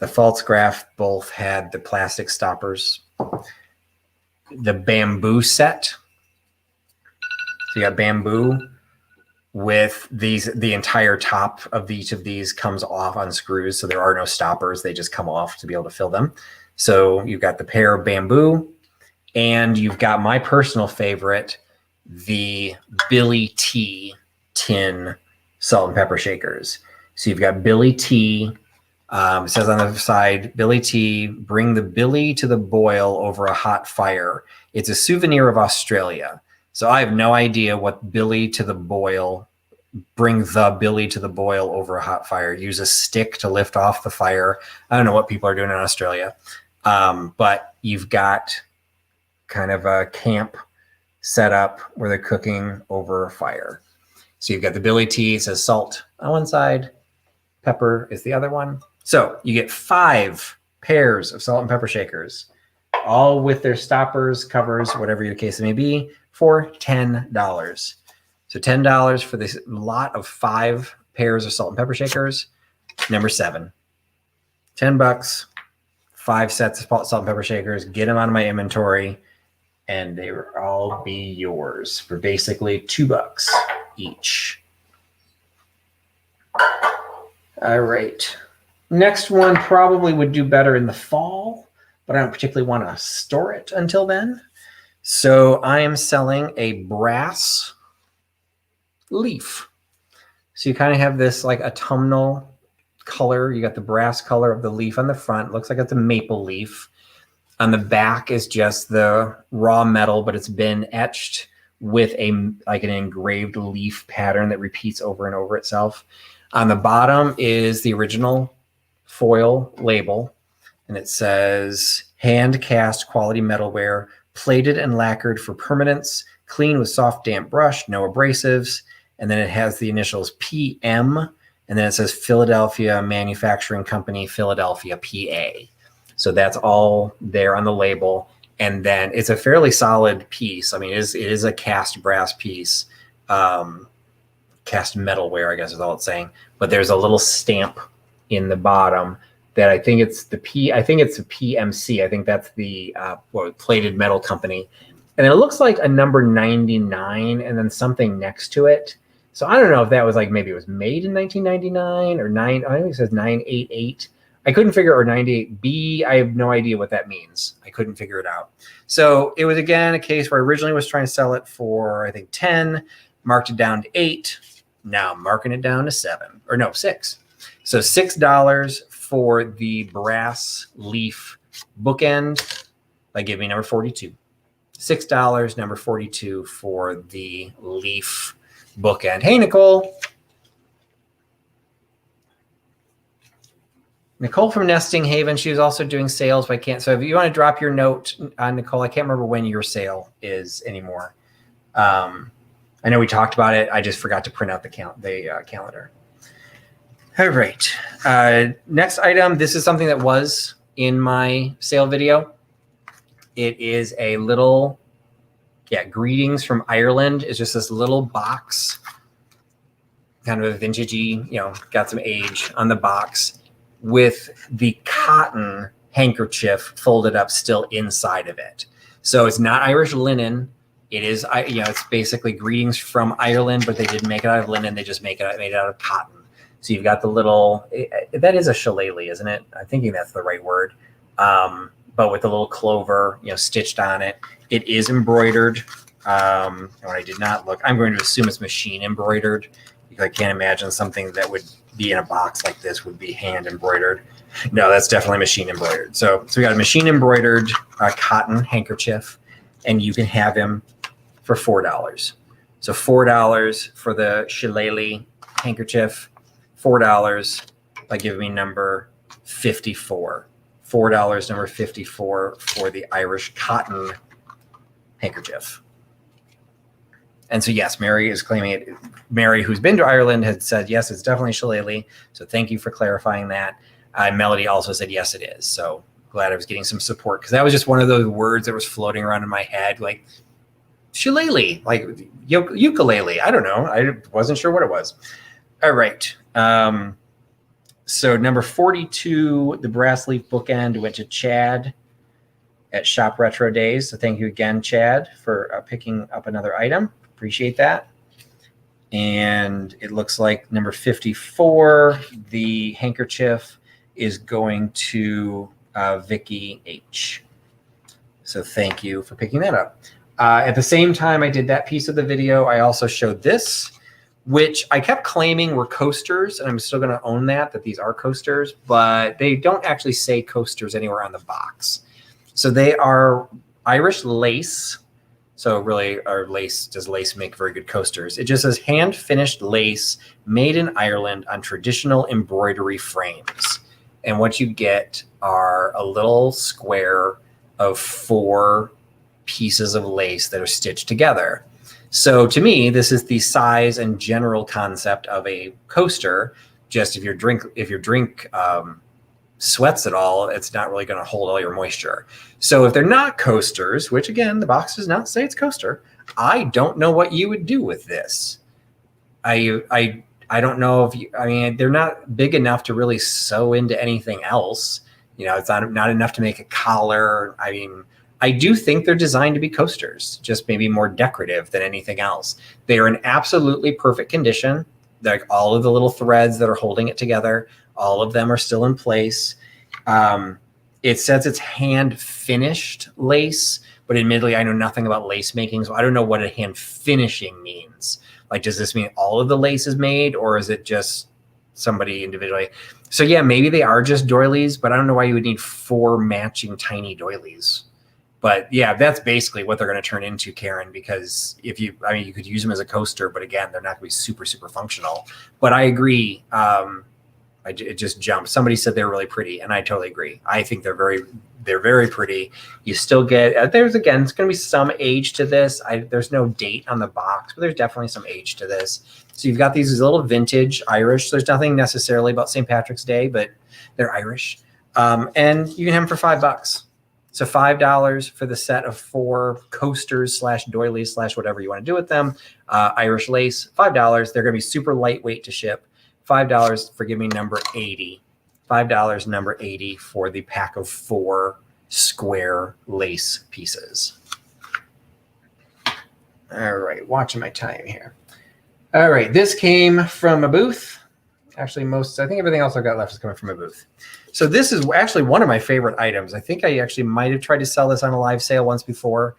The false graph both had the plastic stoppers. The bamboo set. So you got bamboo with the entire top of each of these comes off on screws. So there are no stoppers. They just come off to be able to fill them. So you've got the pair of bamboo, and you've got my personal favorite, the Billy T tin salt and pepper shakers. So you've got Billy T. It says on the side, Billy T, bring the billy to the boil over a hot fire. It's a souvenir of Australia. So I have no idea what Billy to the boil, bring the Billy to the boil over a hot fire. Use a stick to lift off the fire. I don't know what people are doing in Australia. But you've got kind of a camp set up where they're cooking over a fire. So you've got the Billy T, it says salt on one side, pepper is the other one. So you get 5 pairs of salt and pepper shakers, all with their stoppers, covers, whatever your case may be, for $10. So $10 for this lot of 5 pairs of salt and pepper shakers. Number 7, $10, 5 sets of salt and pepper shakers. Get them out of my inventory, and they will all be yours for basically $2 each. All right. Next one probably would do better in the fall, but I don't particularly want to store it until then. So I am selling a brass leaf. So you kind of have this like autumnal color. You got the brass color of the leaf on the front. Looks like it's a maple leaf. On the back is just the raw metal, but it's been etched with an engraved leaf pattern that repeats over and over itself. On the bottom is the original foil label, and it says hand cast quality metalware, plated and lacquered for permanence, clean with soft damp brush, no abrasives. And then it has the initials PM, and then it says Philadelphia Manufacturing Company, Philadelphia, PA. So that's all there on the label. And then it's a fairly solid piece. I mean, it is a cast brass piece, cast metalware, I guess is all it's saying. But there's a little stamp in the bottom that I think it's the PMC. I think that's the plated metal company. And it looks like a number 99 and then something next to it. So I don't know if that was like, maybe it was made in 1999 or I think it says 988. I couldn't figure, or 98B. I have no idea what that means. I couldn't figure it out. So it was, again, a case where I originally was trying to sell it for, I think, 10, marked it down to 8. Now I'm marking it down to 6. So $6 for the brass leaf bookend by giving me number 42. $6, number 42 for the leaf bookend. Hey, Nicole. Nicole from Nesting Haven. She was also doing sales, but I can't. So if you want to drop your note on Nicole, I can't remember when your sale is anymore. I know we talked about it. I just forgot to print out the calendar. All right. Next item. This is something that was in my sale video. It is a little, greetings from Ireland. It's just this little box, kind of a vintagey, got some age on the box with the cotton handkerchief folded up still inside of it. So it's not Irish linen. It is, it's basically greetings from Ireland, but they didn't make it out of linen. They just made it out of cotton. So you've got the little, that is a shillelagh, isn't it? I'm thinking that's the right word. But with the little clover, stitched on it. It is embroidered. And I did not look, I'm going to assume it's machine embroidered, because I can't imagine something that would be in a box like this would be hand embroidered. No, that's definitely machine embroidered. So we got a machine embroidered cotton handkerchief, and you can have him for $4. So $4 for the shillelagh handkerchief, $4 by giving me number 54. $4, number 54 for the Irish cotton handkerchief. And so, yes, Mary is claiming it. Mary, who's been to Ireland, had said, yes, it's definitely shillelagh. So thank you for clarifying that. Melody also said, yes, it is. So glad I was getting some support, because that was just one of those words that was floating around in my head, like shillelagh, like ukulele. I don't know. I wasn't sure what it was. All right. So number 42, the brass leaf bookend, went to Chad at Shop Retro Days. So thank you again, Chad, for picking up another item. Appreciate that. And it looks like number 54, the handkerchief, is going to Vicky H. So thank you for picking that up. At the same time I did that piece of the video, I also showed this, which I kept claiming were coasters, and I'm still going to own that these are coasters, but they don't actually say coasters anywhere on the box. So they are Irish lace. So really, does lace make very good coasters? It just says hand-finished lace made in Ireland on traditional embroidery frames. And what you get are a little square of 4 pieces of lace that are stitched together. So to me, this is the size and general concept of a coaster. Just if your drink sweats at all, it's not really going to hold all your moisture. So if they're not coasters, which again, the box does not say it's coaster, I don't know what you would do with this. I don't know if you, I mean, they're not big enough to really sew into anything else. It's not enough to make a collar. I mean, I do think they're designed to be coasters, just maybe more decorative than anything else. They are in absolutely perfect condition. Like all of the little threads that are holding it together, all of them are still in place. It says it's hand finished lace, but admittedly, I know nothing about lace making, so I don't know what a hand finishing means. Like, does this mean all of the lace is made, or is it just somebody individually? So yeah, maybe they are just doilies, but I don't know why you would need 4 matching tiny doilies. But yeah, that's basically what they're going to turn into, Karen, because you could use them as a coaster, but again, they're not going to be super, super functional. But I agree. It just jumped. Somebody said they're really pretty, and I totally agree. I think they're very pretty. You still get, it's going to be some age to this. There's no date on the box, but there's definitely some age to this. So you've got these little vintage Irish. There's nothing necessarily about St. Patrick's Day, but they're Irish. And you can have them for $5. So $5 for the set of 4 coasters / doilies / whatever you want to do with them. Irish lace, $5. They're going to be super lightweight to ship. $5 for give me number 80. $5 number 80 for the pack of 4 square lace pieces. All right, watching my time here. All right, this came from a booth. Actually, I think everything else I've got left is coming from a booth. So this is actually one of my favorite items. I think I actually might have tried to sell this on a live sale once before.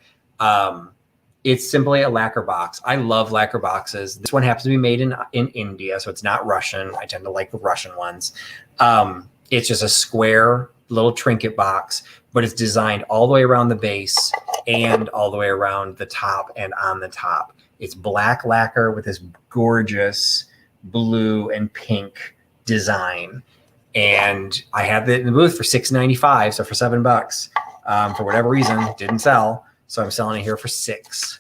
It's simply a lacquer box. I love lacquer boxes. This one happens to be made in India, so it's not Russian. I tend to like the Russian ones. It's just a square little trinket box, but it's designed all the way around the base and all the way around the top and on the top. It's black lacquer with this gorgeous blue and pink design. And I had it in the booth for $6.95, so for $7. For whatever reason, it didn't sell. So I'm selling it here for $6.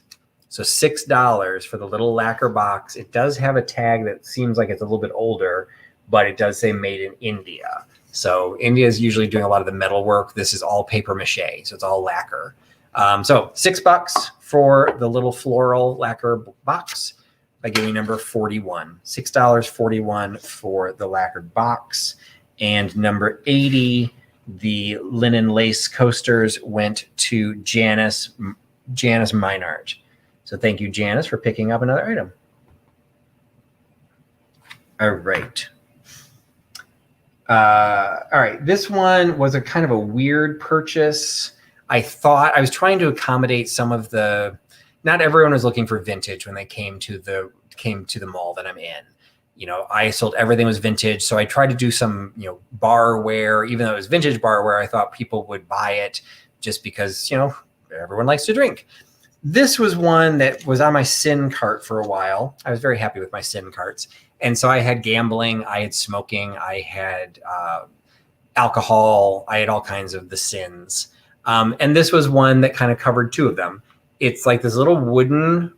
So $6 for the little lacquer box. It does have a tag that seems like it's a little bit older, but it does say made in India. So India is usually doing a lot of the metal work. This is all paper mache, so it's all lacquer. So $6 for the little floral lacquer box by giving number 41. $6.41 for the lacquered box. And number 80, the linen lace coasters, went to Janice Meinart. So thank you, Janice, for picking up another item. All right. All right. This one was a kind of a weird purchase. I thought I was trying to accommodate some of the, not everyone was looking for vintage when they came to the mall that I'm in. You know, I sold everything was vintage. So I tried to do some, you know, barware, even though it was vintage barware, I thought people would buy it just because, you know, everyone likes to drink. This was one that was on my sin cart for a while. I was very happy with my sin carts. And so I had gambling, I had smoking, I had alcohol, I had all kinds of the sins. And this was one that kind of covered two of them. It's like this little wooden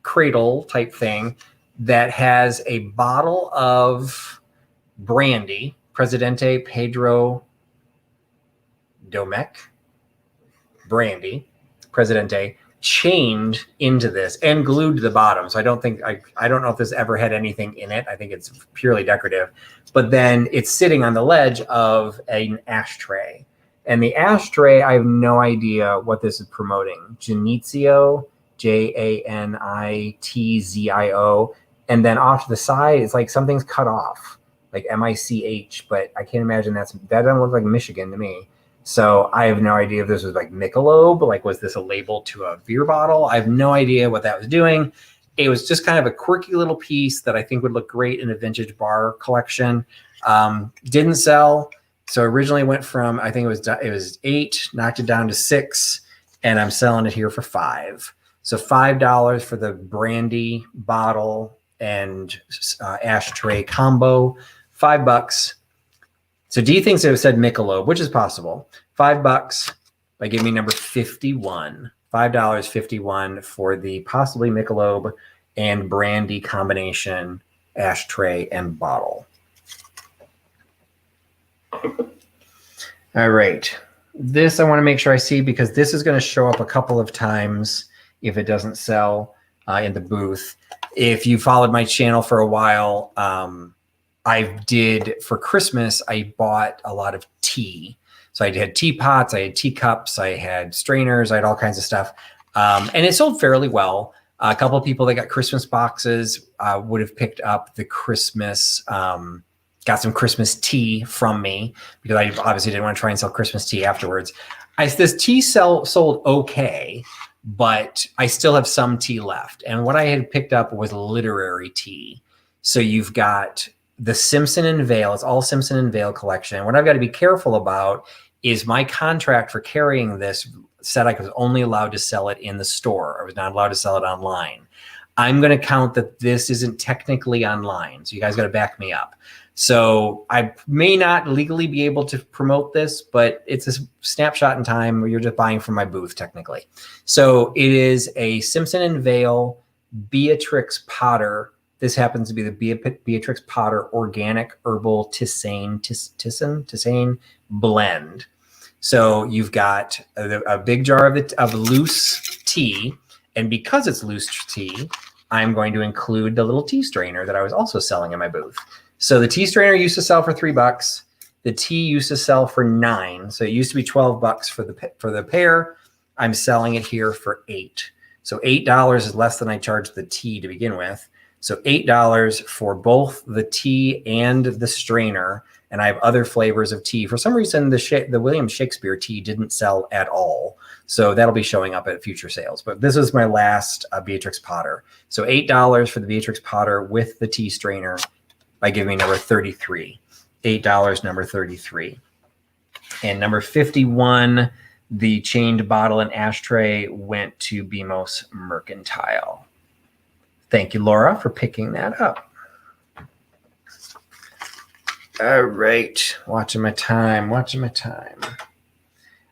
cradle type thing that has a bottle of brandy, Presidente Pedro Domecq brandy, Presidente, chained into this and glued to the bottom. So I don't know if this ever had anything in it. I think it's purely decorative. But then it's sitting on the ledge of an ashtray. And the ashtray, I have no idea what this is promoting. Janitio, Janitio. And then off to the side, it's like something's cut off, like MICH, but I can't imagine that doesn't look like Michigan to me. So I have no idea if this was like Michelob, like was this a label to a beer bottle? I have no idea what that was doing. It was just kind of a quirky little piece that I think would look great in a vintage bar collection. Didn't sell. So originally went from, I think it was 8, knocked it down to 6, and I'm selling it here for 5. So $5 for the brandy bottle and ashtray combo, $5. So D thinks it said Michelob, which is possible. $5 by giving me number 51. $5.51 for the possibly Michelob and brandy combination ashtray and bottle. All right. This I want to make sure I see because this is going to show up a couple of times if it doesn't sell in the booth. If you followed my channel for a while, I did for Christmas, I bought a lot of tea. So I had teapots, I had teacups, I had strainers, I had all kinds of stuff. And it sold fairly well. A couple of people that got Christmas boxes would have picked up the Christmas, got some Christmas tea from me because I obviously didn't want to try and sell Christmas tea afterwards. This tea sold okay, but I still have some tea left. And what I had picked up was literary tea. So you've got the Simpson and Vale. It's all Simpson and Vale collection. What I've got to be careful about is my contract for carrying this said I was only allowed to sell it in the store. I was not allowed to sell it online. I'm going to count that this isn't technically online. So you guys got to back me up. So I may not legally be able to promote this, but it's a snapshot in time where you're just buying from my booth technically. So it is a Simpson and Vale Beatrix Potter. This happens to be the Beatrix Potter Organic Herbal Tisane blend. So you've got a big jar of loose tea. And because it's loose tea, I'm going to include the little tea strainer that I was also selling in my booth. So the tea strainer used to sell for $3. The tea used to sell for $9. So it used to be $12 for the pair. I'm selling it here for $8. So $8 is less than I charged the tea to begin with. So $8 for both the tea and the strainer. And I have other flavors of tea. For some reason, the William Shakespeare tea didn't sell at all. So that'll be showing up at future sales. But this is my last Beatrix Potter. So $8 for the Beatrix Potter with the tea strainer by giving me number 33. $8, number 33. And number 51, the chained bottle and ashtray went to BMOS Mercantile. Thank you, Laura, for picking that up. All right, watching my time.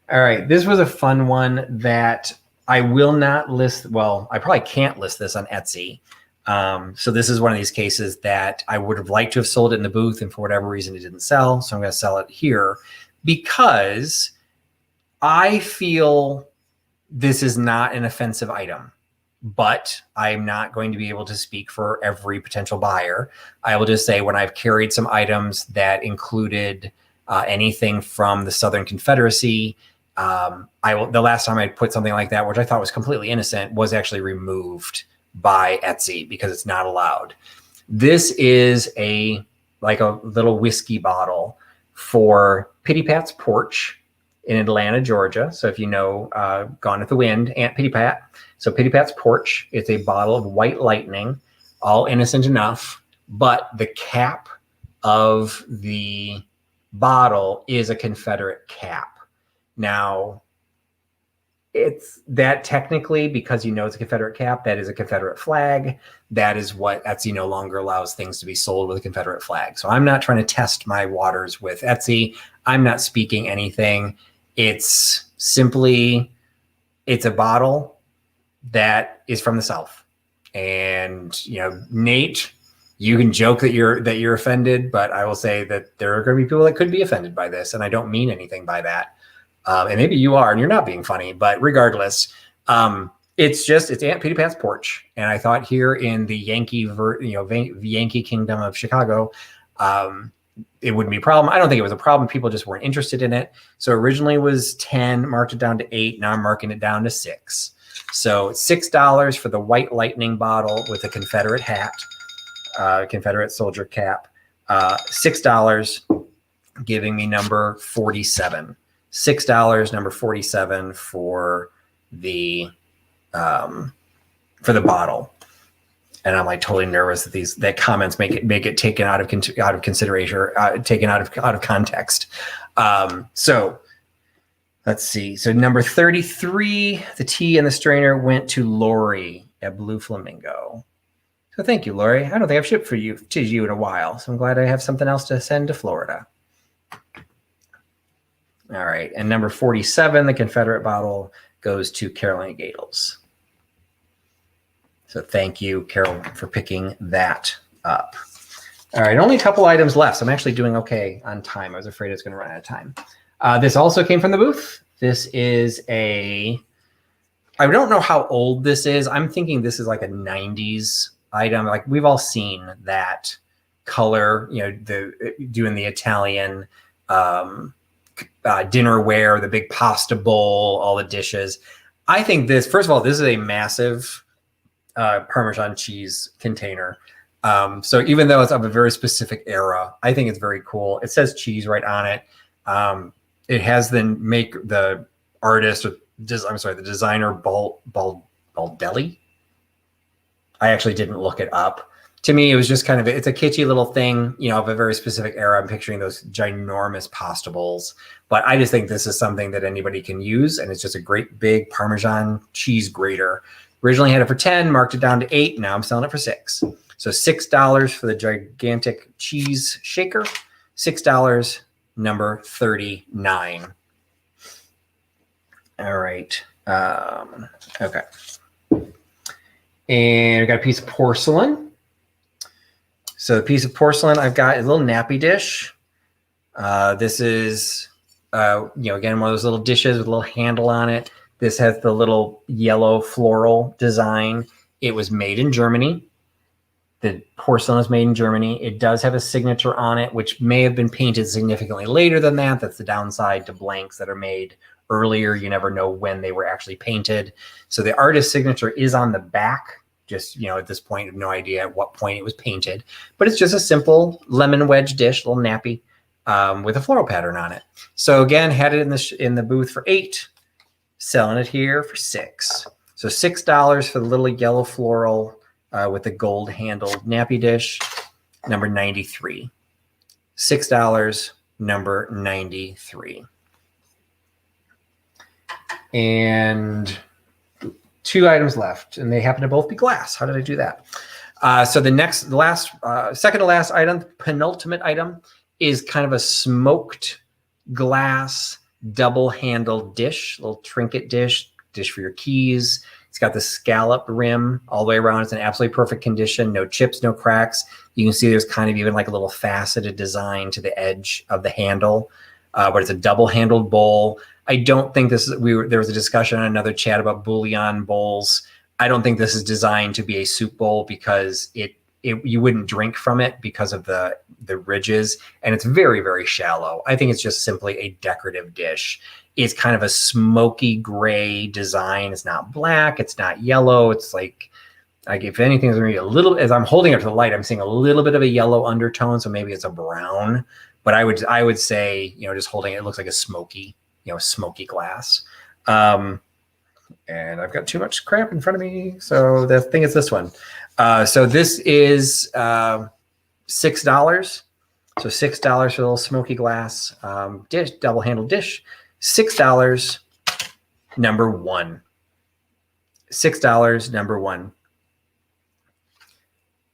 All right, this was a fun one that I will not list. Well, I probably can't list this on Etsy. So this is one of these cases that I would have liked to have sold it in the booth, and for whatever reason it didn't sell. So I'm going to sell it here because I feel this is not an offensive item, but I'm not going to be able to speak for every potential buyer. I will just say when I've carried some items that included anything from the Southern Confederacy, the last time I put something like that, which I thought was completely innocent, was actually removed by Etsy because it's not allowed. This is like a little whiskey bottle for Pitty Pat's Porch in Atlanta, Georgia. So if you know Gone with the Wind, Aunt Pitty Pat. So Pitty Pat's Porch, it's a bottle of White Lightning, all innocent enough, but the cap of the bottle is a Confederate cap. Now, it's that technically, because you know it's a Confederate cap, that is a Confederate flag. That is what Etsy no longer allows things to be sold with a Confederate flag. So I'm not trying to test my waters with Etsy. I'm not speaking anything. It's simply, it's a bottle that is from the South. And, you know, Nate, you can joke that you're offended, but I will say that there are going to be people that could be offended by this, and I don't mean anything by that. And maybe you are, and you're not being funny, but regardless, it's Aunt Pitty Pat's Porch. And I thought here in the Yankee Kingdom of Chicago, it wouldn't be a problem. I don't think it was a problem. People just weren't interested in it. So originally it was 10, marked it down to 8. Now I'm marking it down to 6. So it's $6 for the White Lightning bottle with a Confederate hat, Confederate soldier cap. $6, giving me number 47. $6, number 47 for the bottle. And I'm like totally nervous that comments make it taken out of consideration, taken out of context. So let's see. So number 33, the tea and the strainer went to Lori at Blue Flamingo. So thank you, Lori. I don't think I've shipped to you in a while, so I'm glad I have something else to send to Florida. All right, and number 47, the Confederate bottle, goes to Carolina Gatels. So thank you, Carol, for picking that up. All right, only a couple items left. So I'm actually doing okay on time. I was afraid it's going to run out of time. This also came from the booth. This is I don't know how old this is. I'm thinking this is like a 90s item. Like we've all seen that color, you know, doing the Italian dinnerware, the big pasta bowl, all the dishes. I think this, first of all, this is a massive Parmesan cheese container. So even though it's of a very specific era, I think it's very cool. It says cheese right on it. It has the artist, the designer Baldelli. I actually didn't look it up. To me, it was just kind of, it's a kitschy little thing, you know, of a very specific era. I'm picturing those ginormous pasta bowls, but I just think this is something that anybody can use. And it's just a great big Parmesan cheese grater. Originally had it for 10, marked it down to 8. Now I'm selling it for 6. So $6 for the gigantic cheese shaker, $6, number 39. All right. Okay. And we got a piece of porcelain. So the piece of porcelain, I've got a little nappy dish. This is, again, one of those little dishes with a little handle on it. This has the little yellow floral design. It was made in Germany. The porcelain is made in Germany. It does have a signature on it, which may have been painted significantly later than that. That's the downside to blanks that are made earlier. You never know when they were actually painted. So the artist's signature is on the back. Just, at this point, I have no idea at what point it was painted. But it's just a simple lemon wedge dish, little nappy, with a floral pattern on it. So again, had it in the booth for 8, selling it here for 6. So $6 for the little yellow floral with the gold handled nappy dish, number 93. $6, number 93. And 2 items left, and they happen to both be glass. How did I do that? So the second to last item, penultimate item, is kind of a smoked glass double-handled dish, little trinket dish, dish for your keys. It's got the scallop rim all the way around. It's in absolutely perfect condition. No chips, no cracks. You can see there's kind of even like a little faceted design to the edge of the handle, but it's a double-handled bowl. I don't think this is, there was a discussion on another chat about bouillon bowls. I don't think this is designed to be a soup bowl because you wouldn't drink from it because of the ridges, and it's very, very shallow. I think it's just simply a decorative dish. It's kind of a smoky gray design. It's not black. It's not yellow. It's like if anything, is maybe a little, as I'm holding it to the light, I'm seeing a little bit of a yellow undertone. So maybe it's a brown, but I would say, just holding it, it looks like a smoky, smoky glass. And I've got too much crap in front of me. So the thing is this one. So this is $6. So $6 for a little smoky glass dish, double-handled dish. $6, number one. $6, number one.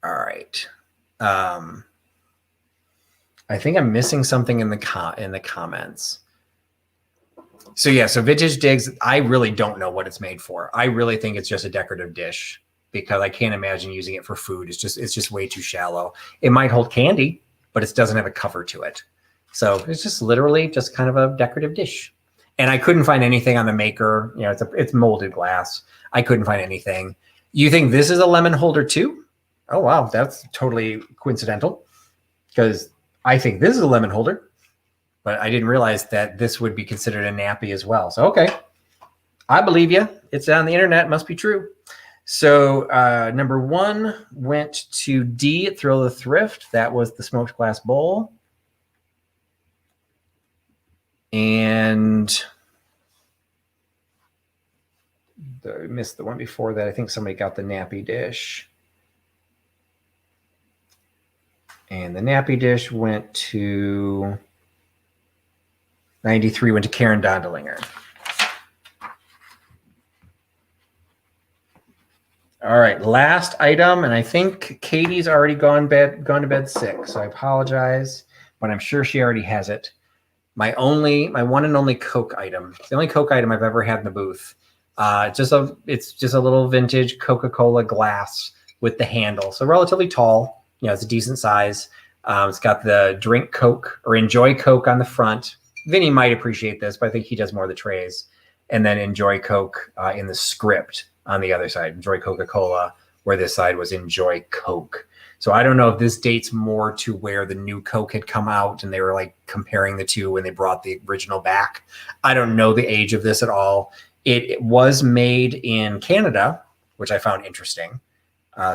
All right. I think I'm missing something in the comments. So yeah, so Vintage Digs, I really don't know what it's made for. I really think it's just a decorative dish because I can't imagine using it for food. It's just way too shallow. It might hold candy, but it doesn't have a cover to it. So it's just literally just kind of a decorative dish. And I couldn't find anything on the maker. It's molded glass. I couldn't find anything. You think this is a lemon holder too? Oh, wow. That's totally coincidental because I think this is a lemon holder. But I didn't realize that this would be considered a nappy as well. So, okay, I believe you. It's on the internet. It must be true. So number one went to D at Thrill of the Thrift. That was the smoked glass bowl. And I missed the one before that. I think somebody got the nappy dish. And the nappy dish went to 93, went to Karen Dondelinger. All right, last item, and I think Katie's already gone to bed sick, so I apologize, but I'm sure she already has it. My one and only Coke item. It's the only Coke item I've ever had in the booth. It's just a little vintage Coca-Cola glass with the handle, so relatively tall. It's a decent size. It's got the drink Coke or enjoy Coke on the front. Vinny might appreciate this, but I think he does more of the trays. And then enjoy Coke in the script on the other side. Enjoy Coca-Cola, where this side was enjoy Coke. So I don't know if this dates more to where the new Coke had come out and they were like comparing the two when they brought the original back. I don't know the age of this at all. It was made in Canada, which I found interesting.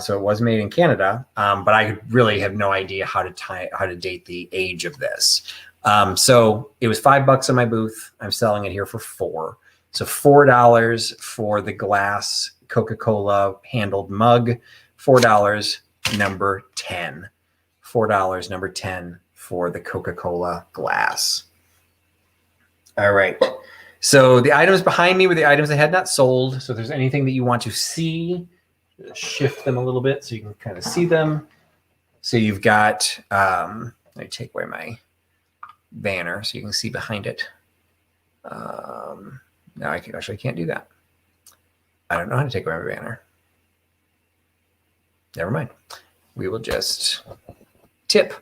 So it was made in Canada, but I really have no idea how to date the age of this. So it was $5 in my booth. I'm selling it here for $4. So $4 for the glass Coca-Cola handled mug. $4, number 10. $4, number 10 for the Coca-Cola glass. All right. So the items behind me were the items that had not sold. So if there's anything that you want to see, shift them a little bit so you can kind of see them. So you've got, let me take away my banner so you can see behind it. No, I actually can't do that. I don't know how to take away my banner. Never mind. We will just tip.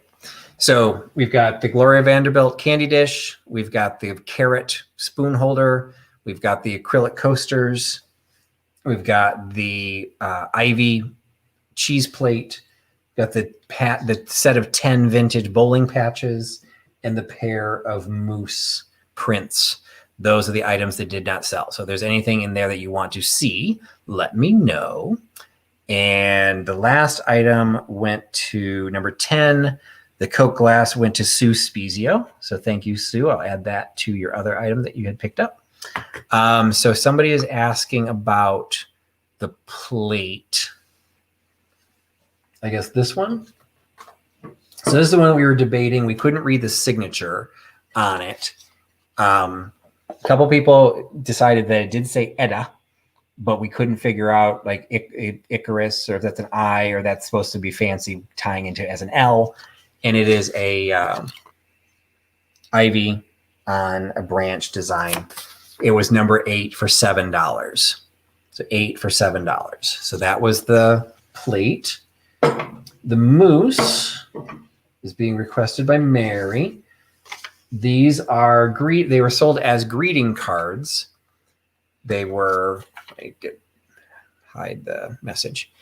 So we've got the Gloria Vanderbilt candy dish. We've got the carrot spoon holder. We've got the acrylic coasters. We've got the Ivy cheese plate. Got the set of 10 vintage bowling patches and the pair of moose prints. Those are the items that did not sell. So if there's anything in there that you want to see, let me know. And the last item went to number 10. The Coke glass went to Sue Spezio. So thank you, Sue. I'll add that to your other item that you had picked up. So somebody is asking about the plate. I guess this one. So this is the one we were debating. We couldn't read the signature on it. A couple people decided that it did say Edda, but we couldn't figure out like Icarus or if that's an I or that's supposed to be fancy tying into as an L. And it is a ivy on a branch design. it was number 8 for $7. So 8 for $7. So that was the plate. The moose is being requested by Mary. These are they were sold as greeting cards. They were, hide the message.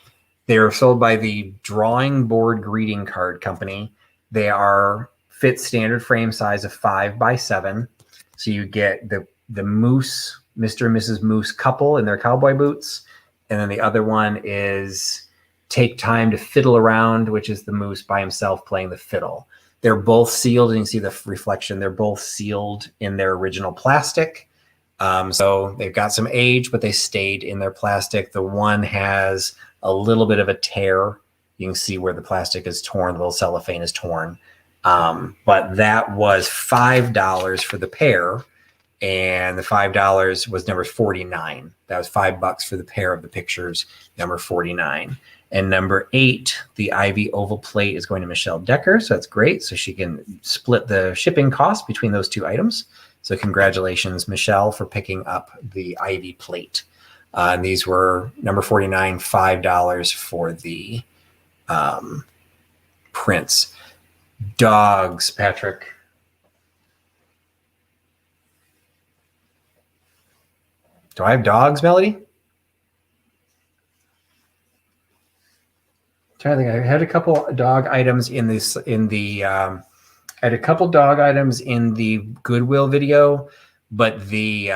They were sold by the Drawing Board Greeting Card Company. They are fit standard frame size of 5 by 7. So you get the moose, Mr. and Mrs. Moose couple in their cowboy boots. And then the other one is Take Time to Fiddle Around, which is the moose by himself playing the fiddle. They're both sealed, and you can see the reflection. They're both sealed in their original plastic. So they've got some age, but they stayed in their plastic. The one has a little bit of a tear. You can see where the plastic is torn, the little cellophane is torn. But that was $5 for the pair, and the $5 was number 49. That was $5 for the pair of the pictures, number 49. And number 8, the Ivy oval plate, is going to Michelle Decker. So that's great. So she can split the shipping cost between those 2 items. So congratulations, Michelle, for picking up the Ivy plate. And these were number 49, $5 for the prints. Dogs, Patrick. Do I have dogs, Melody? I'm trying to think. I had a couple dog items in this I had a couple dog items in the Goodwill video, but the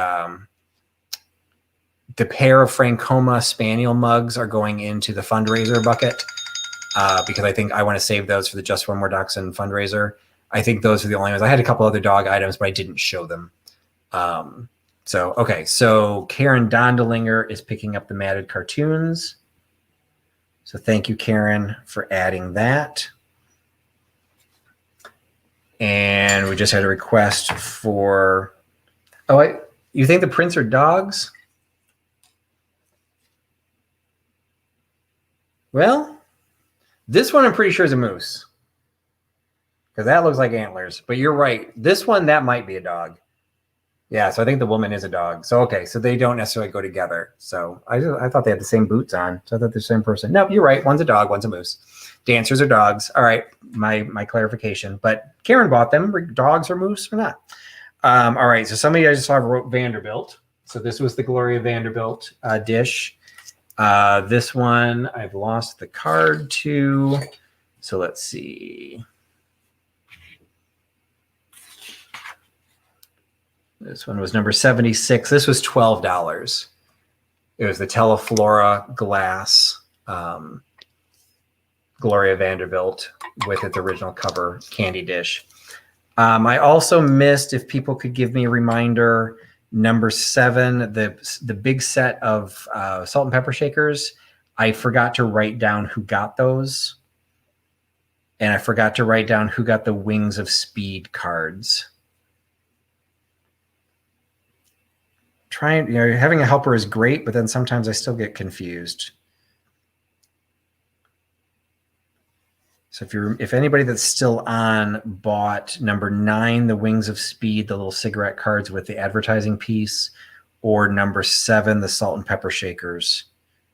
pair of Francoma Spaniel mugs are going into the fundraiser bucket because I think I want to save those for the Just One More Dachshund fundraiser. I think those are the only ones. I had a couple other dog items, but I didn't show them. So Karen Dondelinger is picking up the matted cartoons. So thank you, Karen, for adding that. And we just had a request for, you think the prints are dogs? Well, this one I'm pretty sure is a moose, because that looks like antlers. But you're right. This one, that might be a dog. Yeah, so I think the woman is a dog. So, okay, so they don't necessarily go together. So I thought they had the same boots on. So I thought they're the same person. No, you're right. One's a dog, one's a moose. Dancers are dogs. All right, my clarification. But Karen bought them. Dogs or moose or not? All right, so somebody I just saw wrote Vanderbilt. So this was the Gloria Vanderbilt dish. This one I've lost the card to. So let's see. This one was number 76. This was $12. It was the Teleflora glass Gloria Vanderbilt with its original cover candy dish. I also missed, if people could give me a reminder, number 7, the big set of salt and pepper shakers. I forgot to write down who got those. And I forgot to write down who got the Wings of Speed cards. Having a helper is great, but then sometimes I still get confused. So if anybody that's still on bought number 9, the Wings of Speed, the little cigarette cards with the advertising piece, or number 7, the salt and pepper shakers,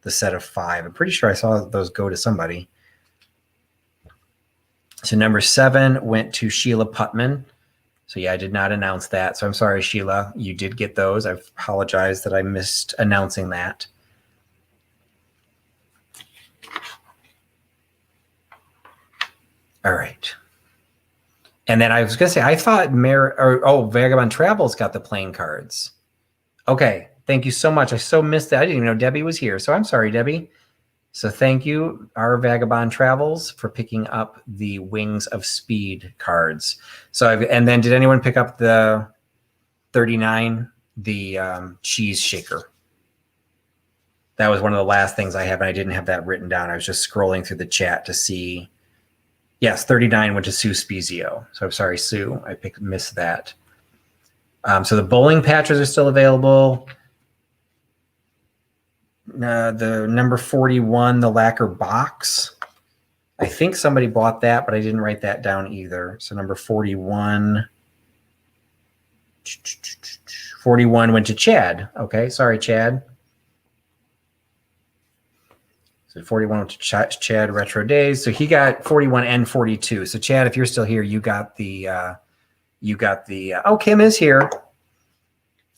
the set of 5. I'm pretty sure I saw those go to somebody. So number 7 went to Sheila Putman. So yeah, I did not announce that. So I'm sorry, Sheila, you did get those. I apologize that I missed announcing that. All right. And then I was going to say, I thought Vagabond Travels got the playing cards. Okay. Thank you so much. I so missed that. I didn't even know Debbie was here. So I'm sorry, Debbie. So thank you, our Vagabond Travels, for picking up the Wings of Speed cards. And then did anyone pick up the 39, the cheese shaker? That was one of the last things I have, and I didn't have that written down. I was just scrolling through the chat to see. Yes, 39 went to Sue Spezio. So I'm sorry, Sue, I missed that. So the bowling patches are still available. The number 41, the lacquer box. I think somebody bought that, but I didn't write that down either. So number 41. 41 went to Chad. Okay, sorry, Chad. So 41 went to Chad Retro Days. So he got 41 and 42. So Chad, if you're still here, you got the oh, Kim is here.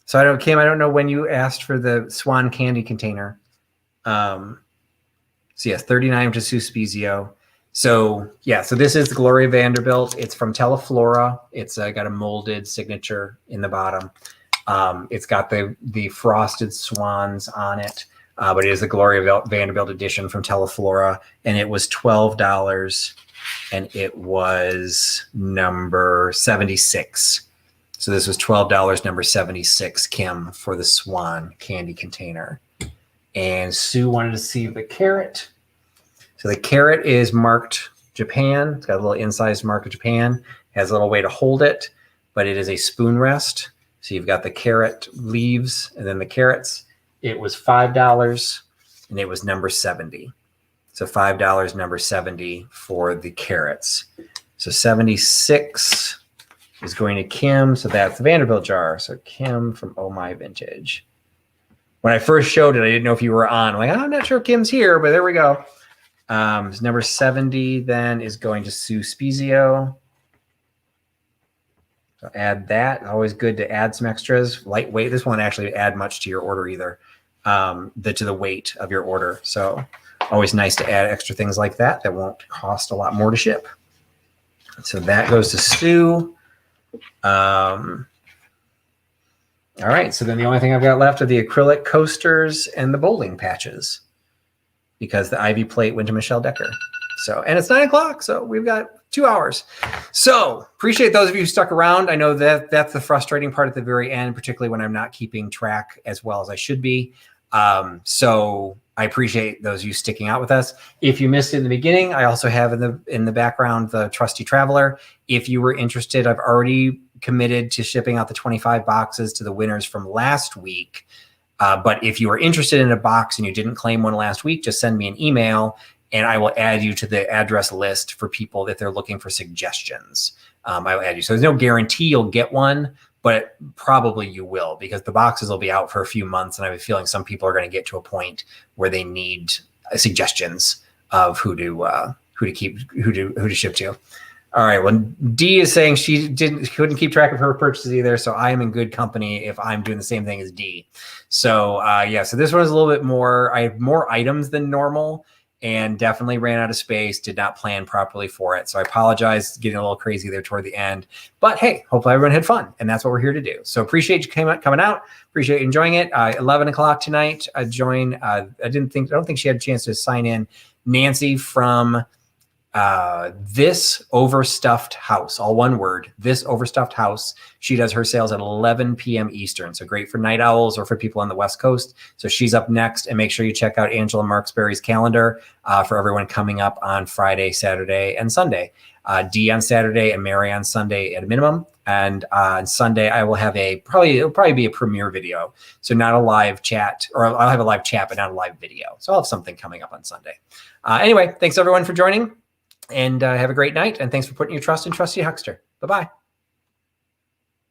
So Kim, I don't know when you asked for the Swan candy container. So yes, 39 to Suspizio. So yeah, so this is the Gloria Vanderbilt. It's from Teleflora. It's got a molded signature in the bottom. It's got the frosted swans on it, but it is the Gloria Vanderbilt edition from Teleflora, and it was $12, and it was number 76. So this was $12, number 76, Kim, for the Swan candy container. And Sue wanted to see the carrot. So the carrot is marked Japan. It's got a little incised mark of Japan. It has a little way to hold it, but it is a spoon rest. So you've got the carrot leaves and then the carrots. It was $5 and it was number 70. So $5, number 70 for the carrots. So 76 is going to Kim. So that's the Vanderbilt jar. So Kim from Oh My Vintage. When I first showed it, I didn't know if you were on. I'm like, I'm not sure if Kim's here, but there we go. Number 70 then is going to Suspizio. So add that. Always good to add some extras. Lightweight. This won't actually add much to your order either, to the weight of your order. So always nice to add extra things like that that won't cost a lot more to ship. So that goes to Sue. All right, so then the only thing I've got left are the acrylic coasters and the bowling patches, because the Ivy plate went to Michelle Decker. So, and it's 9 o'clock, so we've got 2 hours. So appreciate those of you who stuck around. I know that that's the frustrating part at the very end, particularly when I'm not keeping track as well as I should be. So I appreciate those of you sticking out with us. If you missed it in the beginning, I also have in the background the Trusty Traveler. If you were interested, I've already committed to shipping out the 25 boxes to the winners from last week. But if you are interested in a box and you didn't claim one last week, just send me an email and I will add you to the address list for people that they're looking for suggestions. I will add you. So there's no guarantee you'll get one, but probably you will, because the boxes will be out for a few months. And I have a feeling some people are going to get to a point where they need suggestions of who to ship to. All right. Well, Dee is saying she couldn't keep track of her purchases either. So I am in good company if I'm doing the same thing as Dee. So yeah, so this one is a little bit more, I have more items than normal and definitely ran out of space, did not plan properly for it. So I apologize getting a little crazy there toward the end, but hey, hopefully everyone had fun and that's what we're here to do. So appreciate you coming out. Appreciate you enjoying it. 11 o'clock tonight, I don't think she had a chance to sign in. Nancy from This Overstuffed House, all one word, This Overstuffed House. She does her sales at 11 p.m. Eastern. So great for night owls or for people on the West Coast. So she's up next, and make sure you check out Angela Marksberry's calendar for everyone coming up on Friday, Saturday, and Sunday. Dee on Saturday and Mary on Sunday at a minimum. And on Sunday, I will have it'll probably be a premiere video. So not a live chat, or I'll have a live chat, but not a live video. So I'll have something coming up on Sunday. Anyway, thanks everyone for joining. And have a great night. And thanks for putting your trust in Trusty Huckster. Bye-bye.